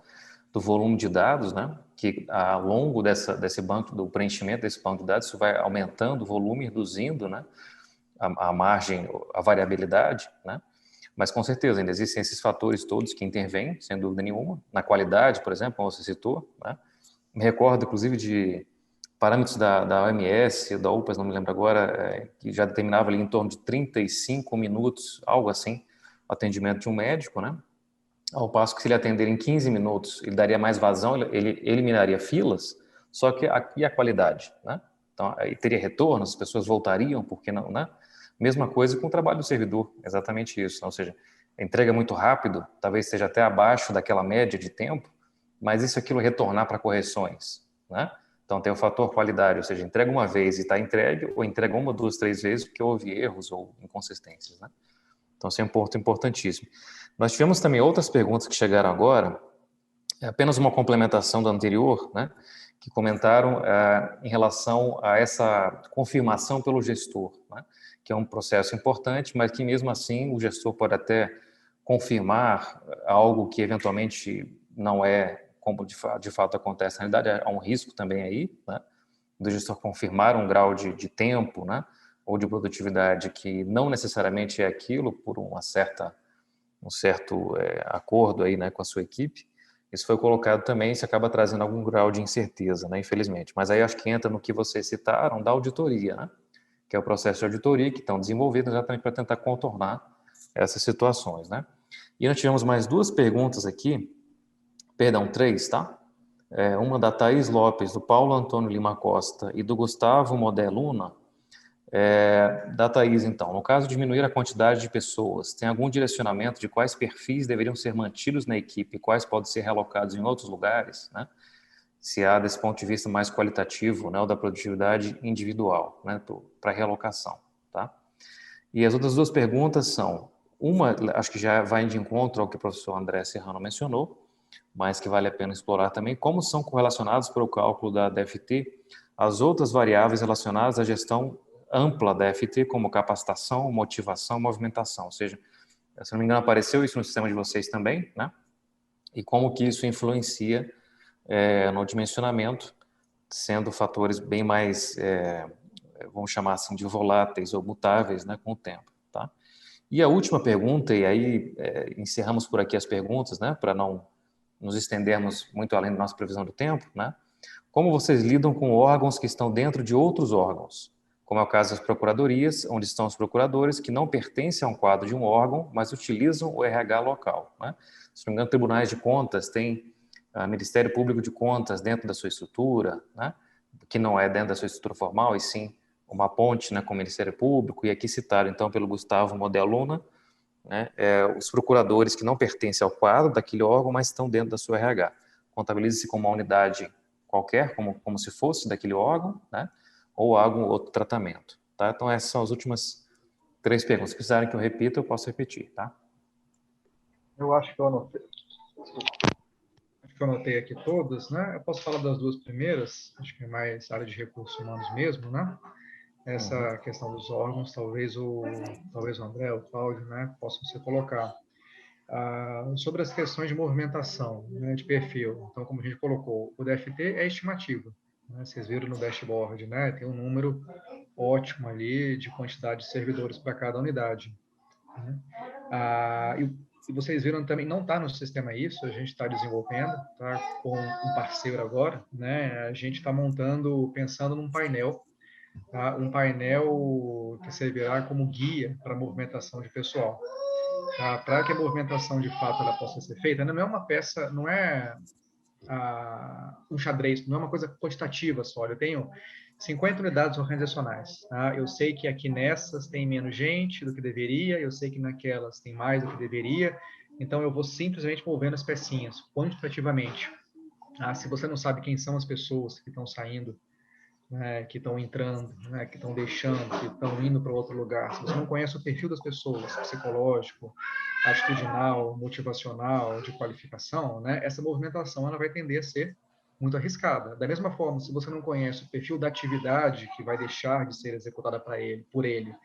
do volume de dados, né? Que ao longo desse banco, do preenchimento desse banco de dados, isso vai aumentando o volume, reduzindo, né? A margem, a variabilidade, né? Mas com certeza ainda existem esses fatores todos que intervêm, sem dúvida nenhuma, na qualidade, por exemplo, como você citou, né? Me recordo, inclusive, de parâmetros da OMS, da UPAS, não me lembro agora, que já determinava ali em torno de 35 minutos, algo assim, o atendimento de um médico, né? Ao passo que se ele atender em 15 minutos, ele daria mais vazão, ele eliminaria filas, só que aqui a qualidade, né? Então, aí teria retorno, as pessoas voltariam, por que não, né? Mesma coisa com o trabalho do servidor, exatamente isso. Ou seja, a entrega é muito rápido, talvez seja até abaixo daquela média de tempo, mas isso aquilo retornar para correções, né? Então, tem o fator qualidade, ou seja, entrega uma vez e está entregue, ou entrega uma, duas, três vezes porque houve erros ou inconsistências, né? Então, isso é um ponto importantíssimo. Nós tivemos também outras perguntas que chegaram agora, apenas uma complementação da anterior, né, que comentaram em relação a essa confirmação pelo gestor, né, que é um processo importante, mas que mesmo assim o gestor pode até confirmar algo que eventualmente não é como de fato acontece. Na realidade, há um risco também aí, né, do gestor confirmar um grau de tempo, né, ou de produtividade que não necessariamente é aquilo por um certo acordo aí, né, com a sua equipe. Isso foi colocado também, isso acaba trazendo algum grau de incerteza, né, infelizmente. Mas aí acho que entra no que vocês citaram da auditoria, né, que é o processo de auditoria que estão desenvolvidos exatamente para tentar contornar essas situações, né. E nós tivemos mais duas perguntas aqui, perdão, três, tá? uma da Thaís Lopes, do Paulo Antônio Lima Costa e do Gustavo Modeluna. Da Thaís, então, no caso de diminuir a quantidade de pessoas, tem algum direcionamento de quais perfis deveriam ser mantidos na equipe e quais podem ser realocados em outros lugares, né? Se há, desse ponto de vista mais qualitativo, né, ou da produtividade individual, né, para realocação, tá? E as outras duas perguntas são, uma, acho que já vai de encontro ao que o professor André Serrano mencionou, mas que vale a pena explorar também, como são correlacionados para o cálculo da DFT as outras variáveis relacionadas à gestão ampla da DFT, como capacitação, motivação, movimentação. Ou seja, se não me engano, apareceu isso no sistema de vocês também, né? E como que isso influencia no dimensionamento, sendo fatores bem mais, vamos chamar assim, de voláteis ou mutáveis, né, com o tempo, tá? E a última pergunta, e aí encerramos por aqui as perguntas, né, para não nos estendermos muito além da nossa previsão do tempo, né? Como vocês lidam com órgãos que estão dentro de outros órgãos? Como é o caso das procuradorias, onde estão os procuradores que não pertencem a um quadro de um órgão, mas utilizam o RH local, né? Se não me engano, tribunais de contas têm Ministério Público de Contas dentro da sua estrutura, né? Que não é dentro da sua estrutura formal, e sim uma ponte, né, com o Ministério Público, e aqui citado então pelo Gustavo Modeluna, né, os procuradores que não pertencem ao quadro daquele órgão, mas estão dentro da sua RH. Contabiliza-se como uma unidade qualquer, como se fosse daquele órgão, né, ou algum outro tratamento, tá? Então essas são as últimas 3 perguntas. Se precisarem que eu repita, eu posso repetir, tá? Eu acho que eu anotei. Acho que eu anotei aqui todas, né? Eu posso falar das duas primeiras, acho que é mais área de recursos humanos mesmo, né? Essa questão dos órgãos, talvez o André, o Cláudio, né, possam se colocar. Sobre as questões de movimentação, né, de perfil. Então, como a gente colocou, o DFT é estimativa, né? Vocês viram no dashboard, né? Tem um número ótimo ali de quantidade de servidores para cada unidade, né? E vocês viram também, não está no sistema isso, a gente está desenvolvendo, tá com um parceiro agora, né? A gente está montando, pensando num painel, tá? Um painel que servirá como guia para a movimentação de pessoal, tá? Para que a movimentação de fato ela possa ser feita, não é uma peça, não é um xadrez, não é uma coisa quantitativa só. Eu tenho 50 unidades organizacionais, tá? Eu sei que aqui nessas tem menos gente do que deveria, eu sei que naquelas tem mais do que deveria, então eu vou simplesmente movendo as pecinhas, quantitativamente. Se você não sabe quem são as pessoas que estão saindo, né, que estão entrando, né, que estão deixando, que estão indo para outro lugar, se você não conhece o perfil das pessoas, psicológico, atitudinal, motivacional, de qualificação, né, essa movimentação ela vai tender a ser muito arriscada. Da mesma forma, se você não conhece o perfil da atividade que vai deixar de ser executada por ele,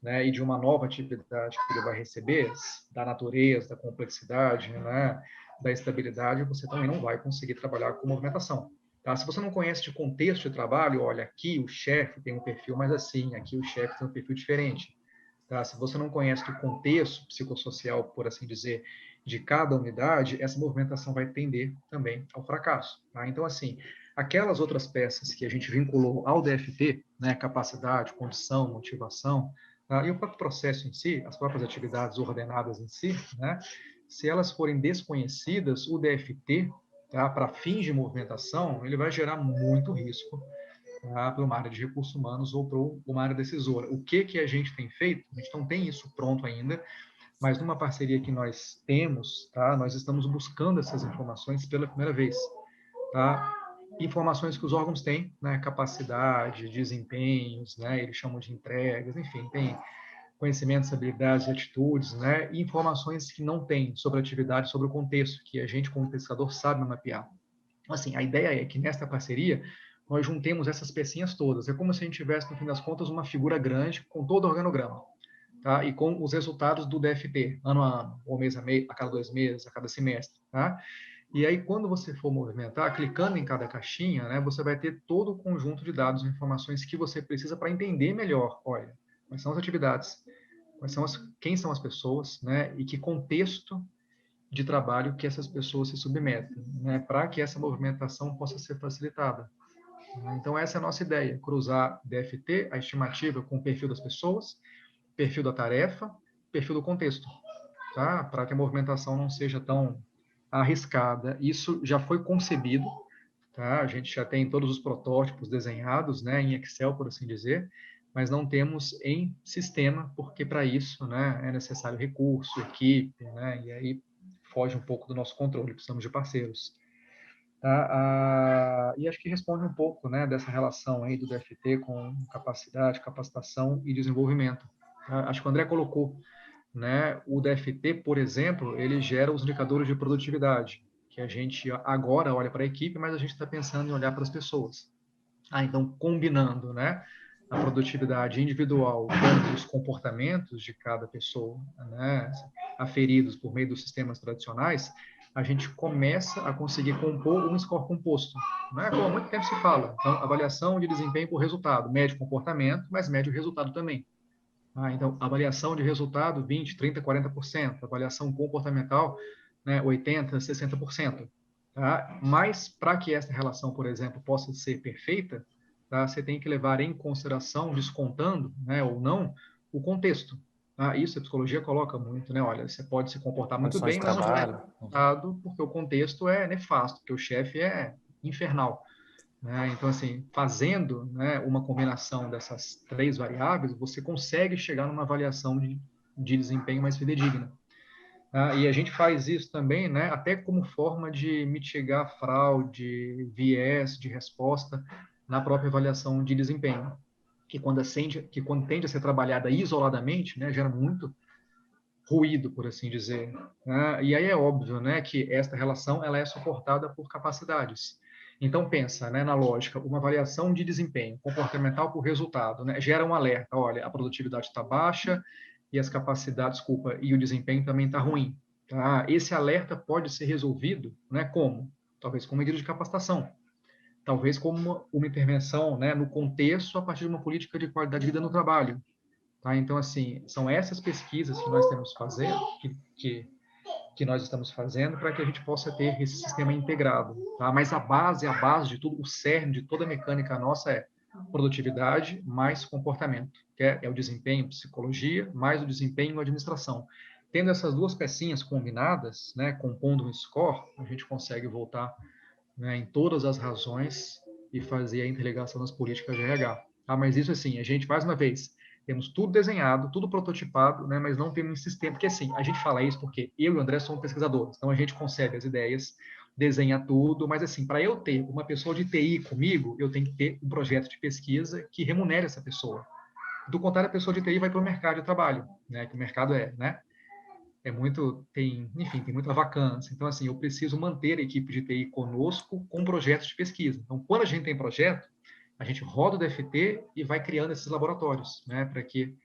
né, e de uma nova atividade que ele vai receber, da natureza, da complexidade, né, da estabilidade, você também não vai conseguir trabalhar com movimentação. Tá? Se você não conhece de contexto de trabalho, olha, aqui o chefe tem um perfil mais assim, aqui o chefe tem um perfil diferente. Tá? Se você não conhece do contexto psicossocial, por assim dizer, de cada unidade, essa movimentação vai tender também ao fracasso. Tá? Então, assim, aquelas outras peças que a gente vinculou ao DFT, né, capacidade, condição, motivação, tá? E o próprio processo em si, as próprias atividades ordenadas em si, né, se elas forem desconhecidas, o DFT, tá, para fins de movimentação, ele vai gerar muito risco para uma área de recursos humanos ou para uma área decisora. O que a gente tem feito? A gente não tem isso pronto ainda, mas numa parceria que nós temos, tá, nós estamos buscando essas informações pela primeira vez. Tá? Informações que os órgãos têm, né, capacidade, desempenhos, né, eles chamam de entregas, enfim, tem conhecimentos, habilidades e atitudes, né, e informações que não tem sobre a atividade, sobre o contexto, que a gente, como pesquisador, sabe mapear. Assim, a ideia é que nesta parceria nós juntemos essas pecinhas todas. É como se a gente tivesse, no fim das contas, uma figura grande com todo o organograma, tá? E com os resultados do DFT, ano a ano, ou mês a mês, a cada 2 meses, a cada semestre, tá? E aí, quando você for movimentar, clicando em cada caixinha, né, você vai ter todo o conjunto de dados e informações que você precisa para entender melhor, olha, quais são as atividades, quem são as pessoas, né, e que contexto de trabalho que essas pessoas se submetem, né, para que essa movimentação possa ser facilitada. Então, essa é a nossa ideia, cruzar DFT, a estimativa, com o perfil das pessoas, perfil da tarefa, perfil do contexto, tá? Para que a movimentação não seja tão arriscada. Isso já foi concebido, tá? A gente já tem todos os protótipos desenhados, né, em Excel, por assim dizer, mas não temos em sistema, porque para isso, né, é necessário recurso, equipe, né, e aí foge um pouco do nosso controle, precisamos de parceiros. Tá? E acho que responde um pouco, né, dessa relação aí do DFT com capacidade, capacitação e desenvolvimento. Tá? Acho que o André colocou, né, o DFT, por exemplo, ele gera os indicadores de produtividade, que a gente agora olha para a equipe, mas a gente está pensando em olhar para as pessoas. Então, combinando, né, a produtividade individual com os comportamentos de cada pessoa, né, aferidos por meio dos sistemas tradicionais, a gente começa a conseguir compor um score composto, né, como há muito tempo se fala. Então, avaliação de desempenho por resultado, mede o comportamento, mas mede o resultado também. Então, avaliação de resultado, 20%, 30%, 40%. Avaliação comportamental, né, 80%, 60%. Tá? Mas, para que essa relação, por exemplo, possa ser perfeita, tá, você tem que levar em consideração, descontando, né, ou não, o contexto. Tá? Isso a psicologia coloca muito, né? Olha, você pode se comportar muito Condições bem, de mas não está trabalho. resultado porque o contexto é nefasto, porque o chefe é infernal. Né? Então, assim, fazendo, né, uma combinação dessas três variáveis, você consegue chegar numa avaliação de desempenho mais fidedigna. E a gente faz isso também, né, até como forma de mitigar fraude, viés de resposta na própria avaliação de desempenho, que quando tende a ser trabalhada isoladamente, né, gera muito ruído, por assim dizer. E aí é óbvio, né, que esta relação ela é suportada por capacidades. Então pensa, né, na lógica, uma variação de desempenho comportamental por resultado, né, gera um alerta, olha, a produtividade está baixa e as capacidades, desculpa, e o desempenho também está ruim. Tá? Esse alerta pode ser resolvido, né, como? Talvez com medida de capacitação, talvez como uma intervenção, né, no contexto a partir de uma política de qualidade de vida no trabalho. Tá? Então, assim, são essas pesquisas que nós temos que fazer, que nós estamos fazendo para que a gente possa ter esse sistema integrado. Tá? Mas a base de tudo, o cerne de toda a mecânica nossa é produtividade mais comportamento, que é o desempenho psicologia mais o desempenho administração. Tendo essas duas pecinhas combinadas, né, compondo um score, a gente consegue voltar, né, em todas as razões e fazer a interligação das políticas de RH. Mas isso, assim, a gente, mais uma vez, temos tudo desenhado, tudo prototipado, né, mas não temos um sistema, porque, assim, a gente fala isso porque eu e o André somos pesquisadores, então a gente concebe as ideias, desenha tudo, mas, assim, para eu ter uma pessoa de TI comigo, eu tenho que ter um projeto de pesquisa que remunere essa pessoa. Do contrário, a pessoa de TI vai para o mercado de trabalho, né, que o mercado tem muita vacância. Então, assim, eu preciso manter a equipe de TI conosco com projetos de pesquisa. Então, quando a gente tem projeto, a gente roda o DFT e vai criando esses laboratórios, né, para que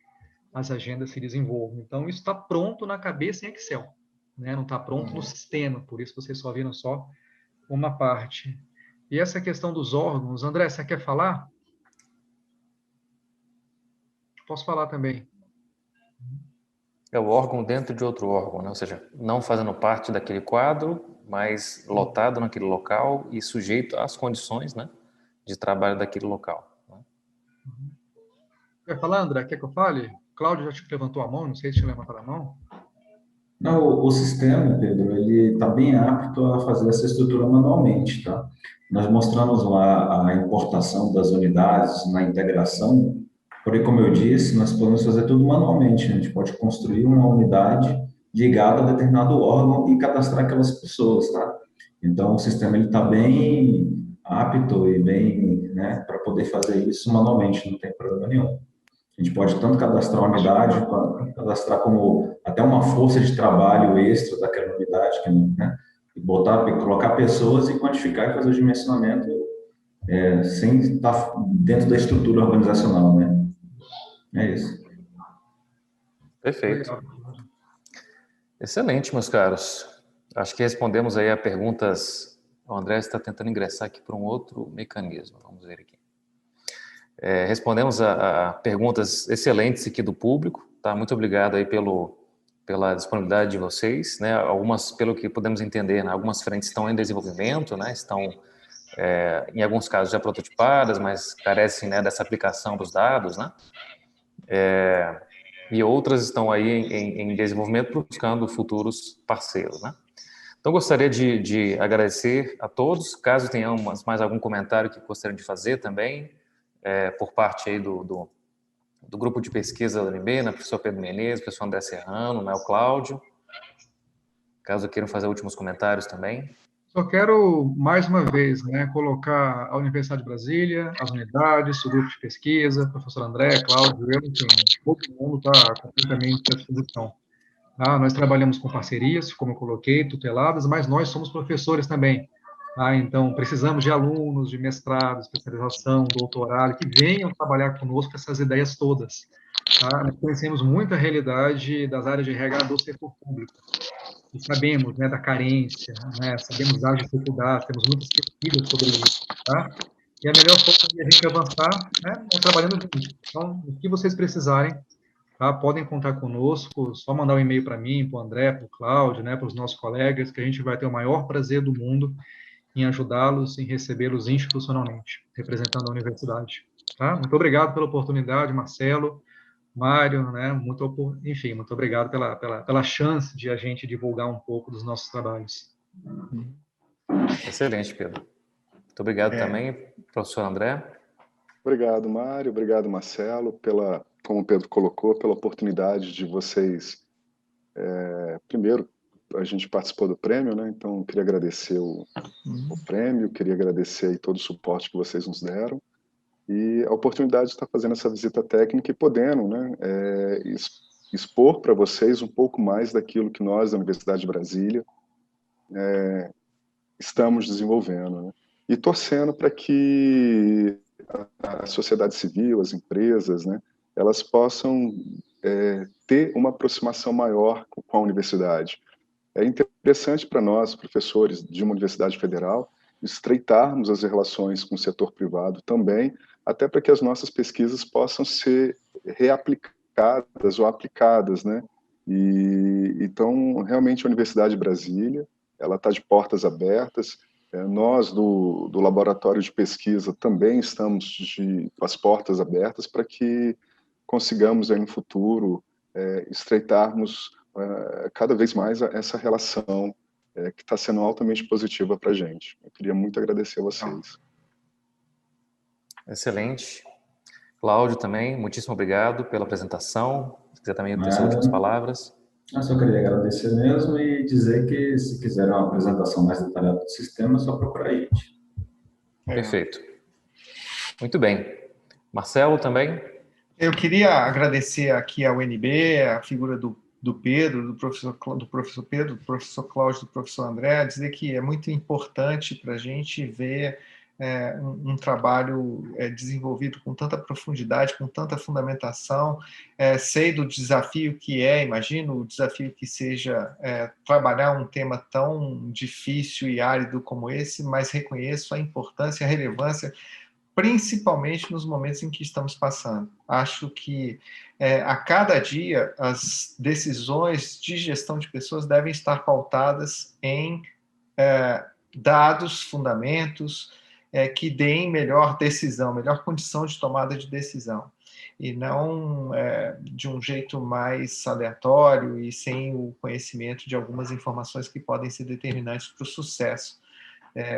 as agendas se desenvolvam. Então, isso está pronto na cabeça em Excel, né, não está pronto no sistema, por isso vocês só viram só uma parte. E essa questão dos órgãos, André, você quer falar? Posso falar também. É o órgão dentro de outro órgão, né? Ou seja, não fazendo parte daquele quadro, mas lotado naquele local e sujeito às condições, né, de trabalho daquele local. Né? Quer falar, André? Quer que eu fale? Cláudio já te levantou a mão, não sei se te levantaram a mão. Não, o sistema, Pedro, ele está bem apto a fazer essa estrutura manualmente, tá? Nós mostramos lá a importação das unidades na integração, porém, como eu disse, nós podemos fazer tudo manualmente, né? A gente pode construir uma unidade ligada a determinado órgão e cadastrar aquelas pessoas, tá? Então, o sistema ele está bem apto e bem, né, para poder fazer isso manualmente, não tem problema nenhum. A gente pode tanto cadastrar uma unidade, cadastrar como até uma força de trabalho extra daquela unidade, né? E colocar pessoas e quantificar e fazer o dimensionamento sem estar dentro da estrutura organizacional, né? É isso. Perfeito. Legal. Excelente, meus caros. Acho que respondemos aí a perguntas. O André está tentando ingressar aqui por um outro mecanismo. Vamos ver aqui. Respondemos a perguntas excelentes aqui do público. Tá? Muito obrigado aí pela disponibilidade de vocês. Né? Algumas, pelo que podemos entender, né? Algumas frentes estão em desenvolvimento, né? Estão, em alguns casos, já prototipadas, mas carecem, né, dessa aplicação dos dados, né? E outras estão aí em desenvolvimento buscando futuros parceiros, né? Então, gostaria de agradecer a todos. Caso tenham mais algum comentário que gostariam de fazer também, por parte aí do grupo de pesquisa da UNB, né, professor Pedro Menezes, professor André Serrano, né, o Cláudio. Caso queiram fazer últimos comentários também. Só quero, mais uma vez, né, colocar a Universidade de Brasília, as unidades, o grupo de pesquisa, professor André, Cláudio, eu, enfim, todo mundo está completamente à disposição. Tá? Nós trabalhamos com parcerias, como eu coloquei, tuteladas, mas nós somos professores também. Tá? Então, precisamos de alunos de mestrado, especialização, doutorado, que venham trabalhar conosco essas ideias todas. Tá? Nós conhecemos muito a realidade das áreas de RH do setor público. E sabemos, né, da carência, né, sabemos das dificuldades, temos muitas pesquisas sobre isso, tá? E a melhor forma de a gente avançar, né, é trabalhando junto. Então, o que vocês precisarem, tá, podem contar conosco, só mandar um e-mail para mim, para o André, para o Cláudio, né, para os nossos colegas, que a gente vai ter o maior prazer do mundo em ajudá-los, em recebê-los institucionalmente, representando a universidade. Tá? Muito obrigado pela oportunidade, Marcelo. Mário, né? Muito obrigado pela chance de a gente divulgar um pouco dos nossos trabalhos. Excelente, Pedro. Muito obrigado também, professor André. Obrigado, Mário. Obrigado, Marcelo, como o Pedro colocou, pela oportunidade de vocês. Primeiro, a gente participou do prêmio, né? Então, eu queria agradecer o prêmio, queria agradecer aí todo o suporte que vocês nos deram. E a oportunidade de estar fazendo essa visita técnica e podendo, né, expor para vocês um pouco mais daquilo que nós, da Universidade de Brasília, estamos desenvolvendo, né? E torcendo para que a sociedade civil, as empresas, né, elas possam ter uma aproximação maior com a universidade. É interessante para nós, professores de uma universidade federal, estreitarmos as relações com o setor privado também, até para que as nossas pesquisas possam ser reaplicadas ou aplicadas, né? E então, realmente, a Universidade de Brasília, ela está de portas abertas. Nós, do Laboratório de Pesquisa, também estamos com as portas abertas para que consigamos, aí, no futuro, estreitarmos cada vez mais essa relação que está sendo altamente positiva para a gente. Eu queria muito agradecer a vocês. Excelente. Cláudio também, muitíssimo obrigado pela apresentação. Se quiser também ter suas últimas palavras. Eu só queria agradecer mesmo e dizer que, se quiserem uma apresentação mais detalhada do sistema, é só procurar a gente. Perfeito. Muito bem. Marcelo também? Eu queria agradecer aqui ao UNB, a figura do Pedro, do professor Pedro, do professor Cláudio, do professor André, dizer que é muito importante para a gente ver um trabalho desenvolvido com tanta profundidade, com tanta fundamentação. Sei do desafio que imagino o desafio que seja trabalhar um tema tão difícil e árido como esse, mas reconheço a importância, a relevância, principalmente nos momentos em que estamos passando. Acho que a cada dia as decisões de gestão de pessoas devem estar pautadas em dados, fundamentos, que deem melhor decisão, melhor condição de tomada de decisão, e não de um jeito mais aleatório e sem o conhecimento de algumas informações que podem ser determinantes para o sucesso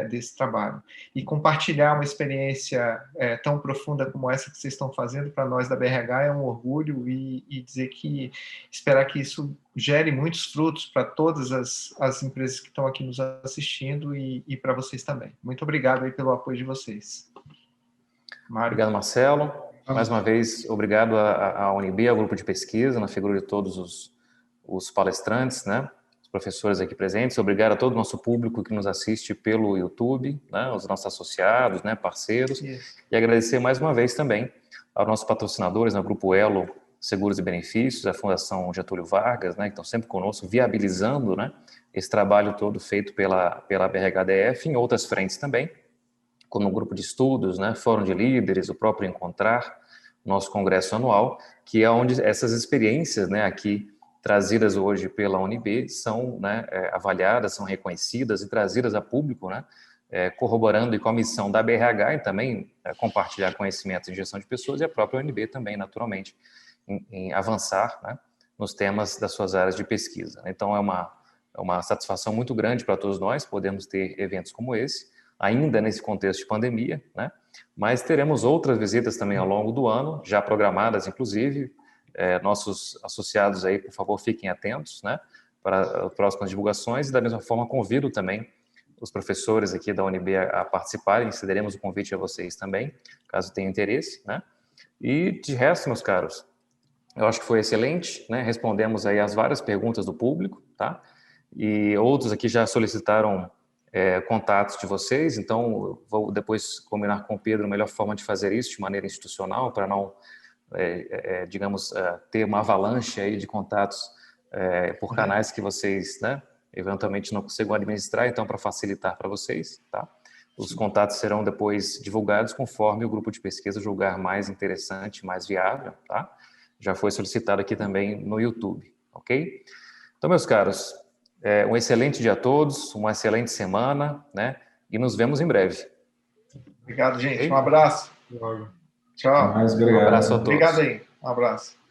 desse trabalho. E compartilhar uma experiência tão profunda como essa que vocês estão fazendo para nós da BRH é um orgulho, e dizer que esperar que isso gere muitos frutos para todas as empresas que estão aqui nos assistindo e para vocês também. Muito obrigado aí pelo apoio de vocês. Mário. Obrigado, Marcelo. Mais uma vez, obrigado à UNB, ao grupo de pesquisa, na figura de todos os palestrantes, né? Professores aqui presentes, obrigado a todo o nosso público que nos assiste pelo YouTube, né, os nossos associados, né, parceiros, e agradecer mais uma vez também aos nossos patrocinadores, no Grupo Elo Seguros e Benefícios, a Fundação Getúlio Vargas, né, que estão sempre conosco, viabilizando, né, esse trabalho todo feito pela BRHDF, em outras frentes também, como o grupo de estudos, né, Fórum de Líderes, o próprio Encontrar, nosso congresso anual, que é onde essas experiências, né, aqui trazidas hoje pela UNB são, né, avaliadas, são reconhecidas e trazidas a público, né, corroborando com a missão da BRH e também compartilhar conhecimentos de gestão de pessoas, e a própria UNB também, naturalmente, em avançar, né, nos temas das suas áreas de pesquisa. Então, é É uma satisfação muito grande para todos nós podermos ter eventos como esse, ainda nesse contexto de pandemia, né? Mas teremos outras visitas também ao longo do ano, já programadas, inclusive. Nossos associados aí, por favor, fiquem atentos, né, para próximas divulgações. E da mesma forma, convido também os professores aqui da UNB a participarem, cederemos o convite a vocês também, caso tenham interesse, né? E de resto, meus caros, eu acho que foi excelente, né? Respondemos aí as várias perguntas do público, tá? E outros aqui já solicitaram contatos de vocês, então eu vou depois combinar com o Pedro a melhor forma de fazer isso de maneira institucional, para não, digamos, ter uma avalanche aí de contatos por canais que vocês, né, eventualmente não consigam administrar, então para facilitar para vocês, tá? Os contatos serão depois divulgados conforme o grupo de pesquisa julgar mais interessante, mais viável, tá? Já foi solicitado aqui também no YouTube, ok? Então, meus caros, um excelente dia a todos, uma excelente semana, né? E nos vemos em breve. Obrigado, gente. Okay? Um abraço. Tchau. Mais, obrigado. Um abraço a todos. Obrigado aí. Um abraço.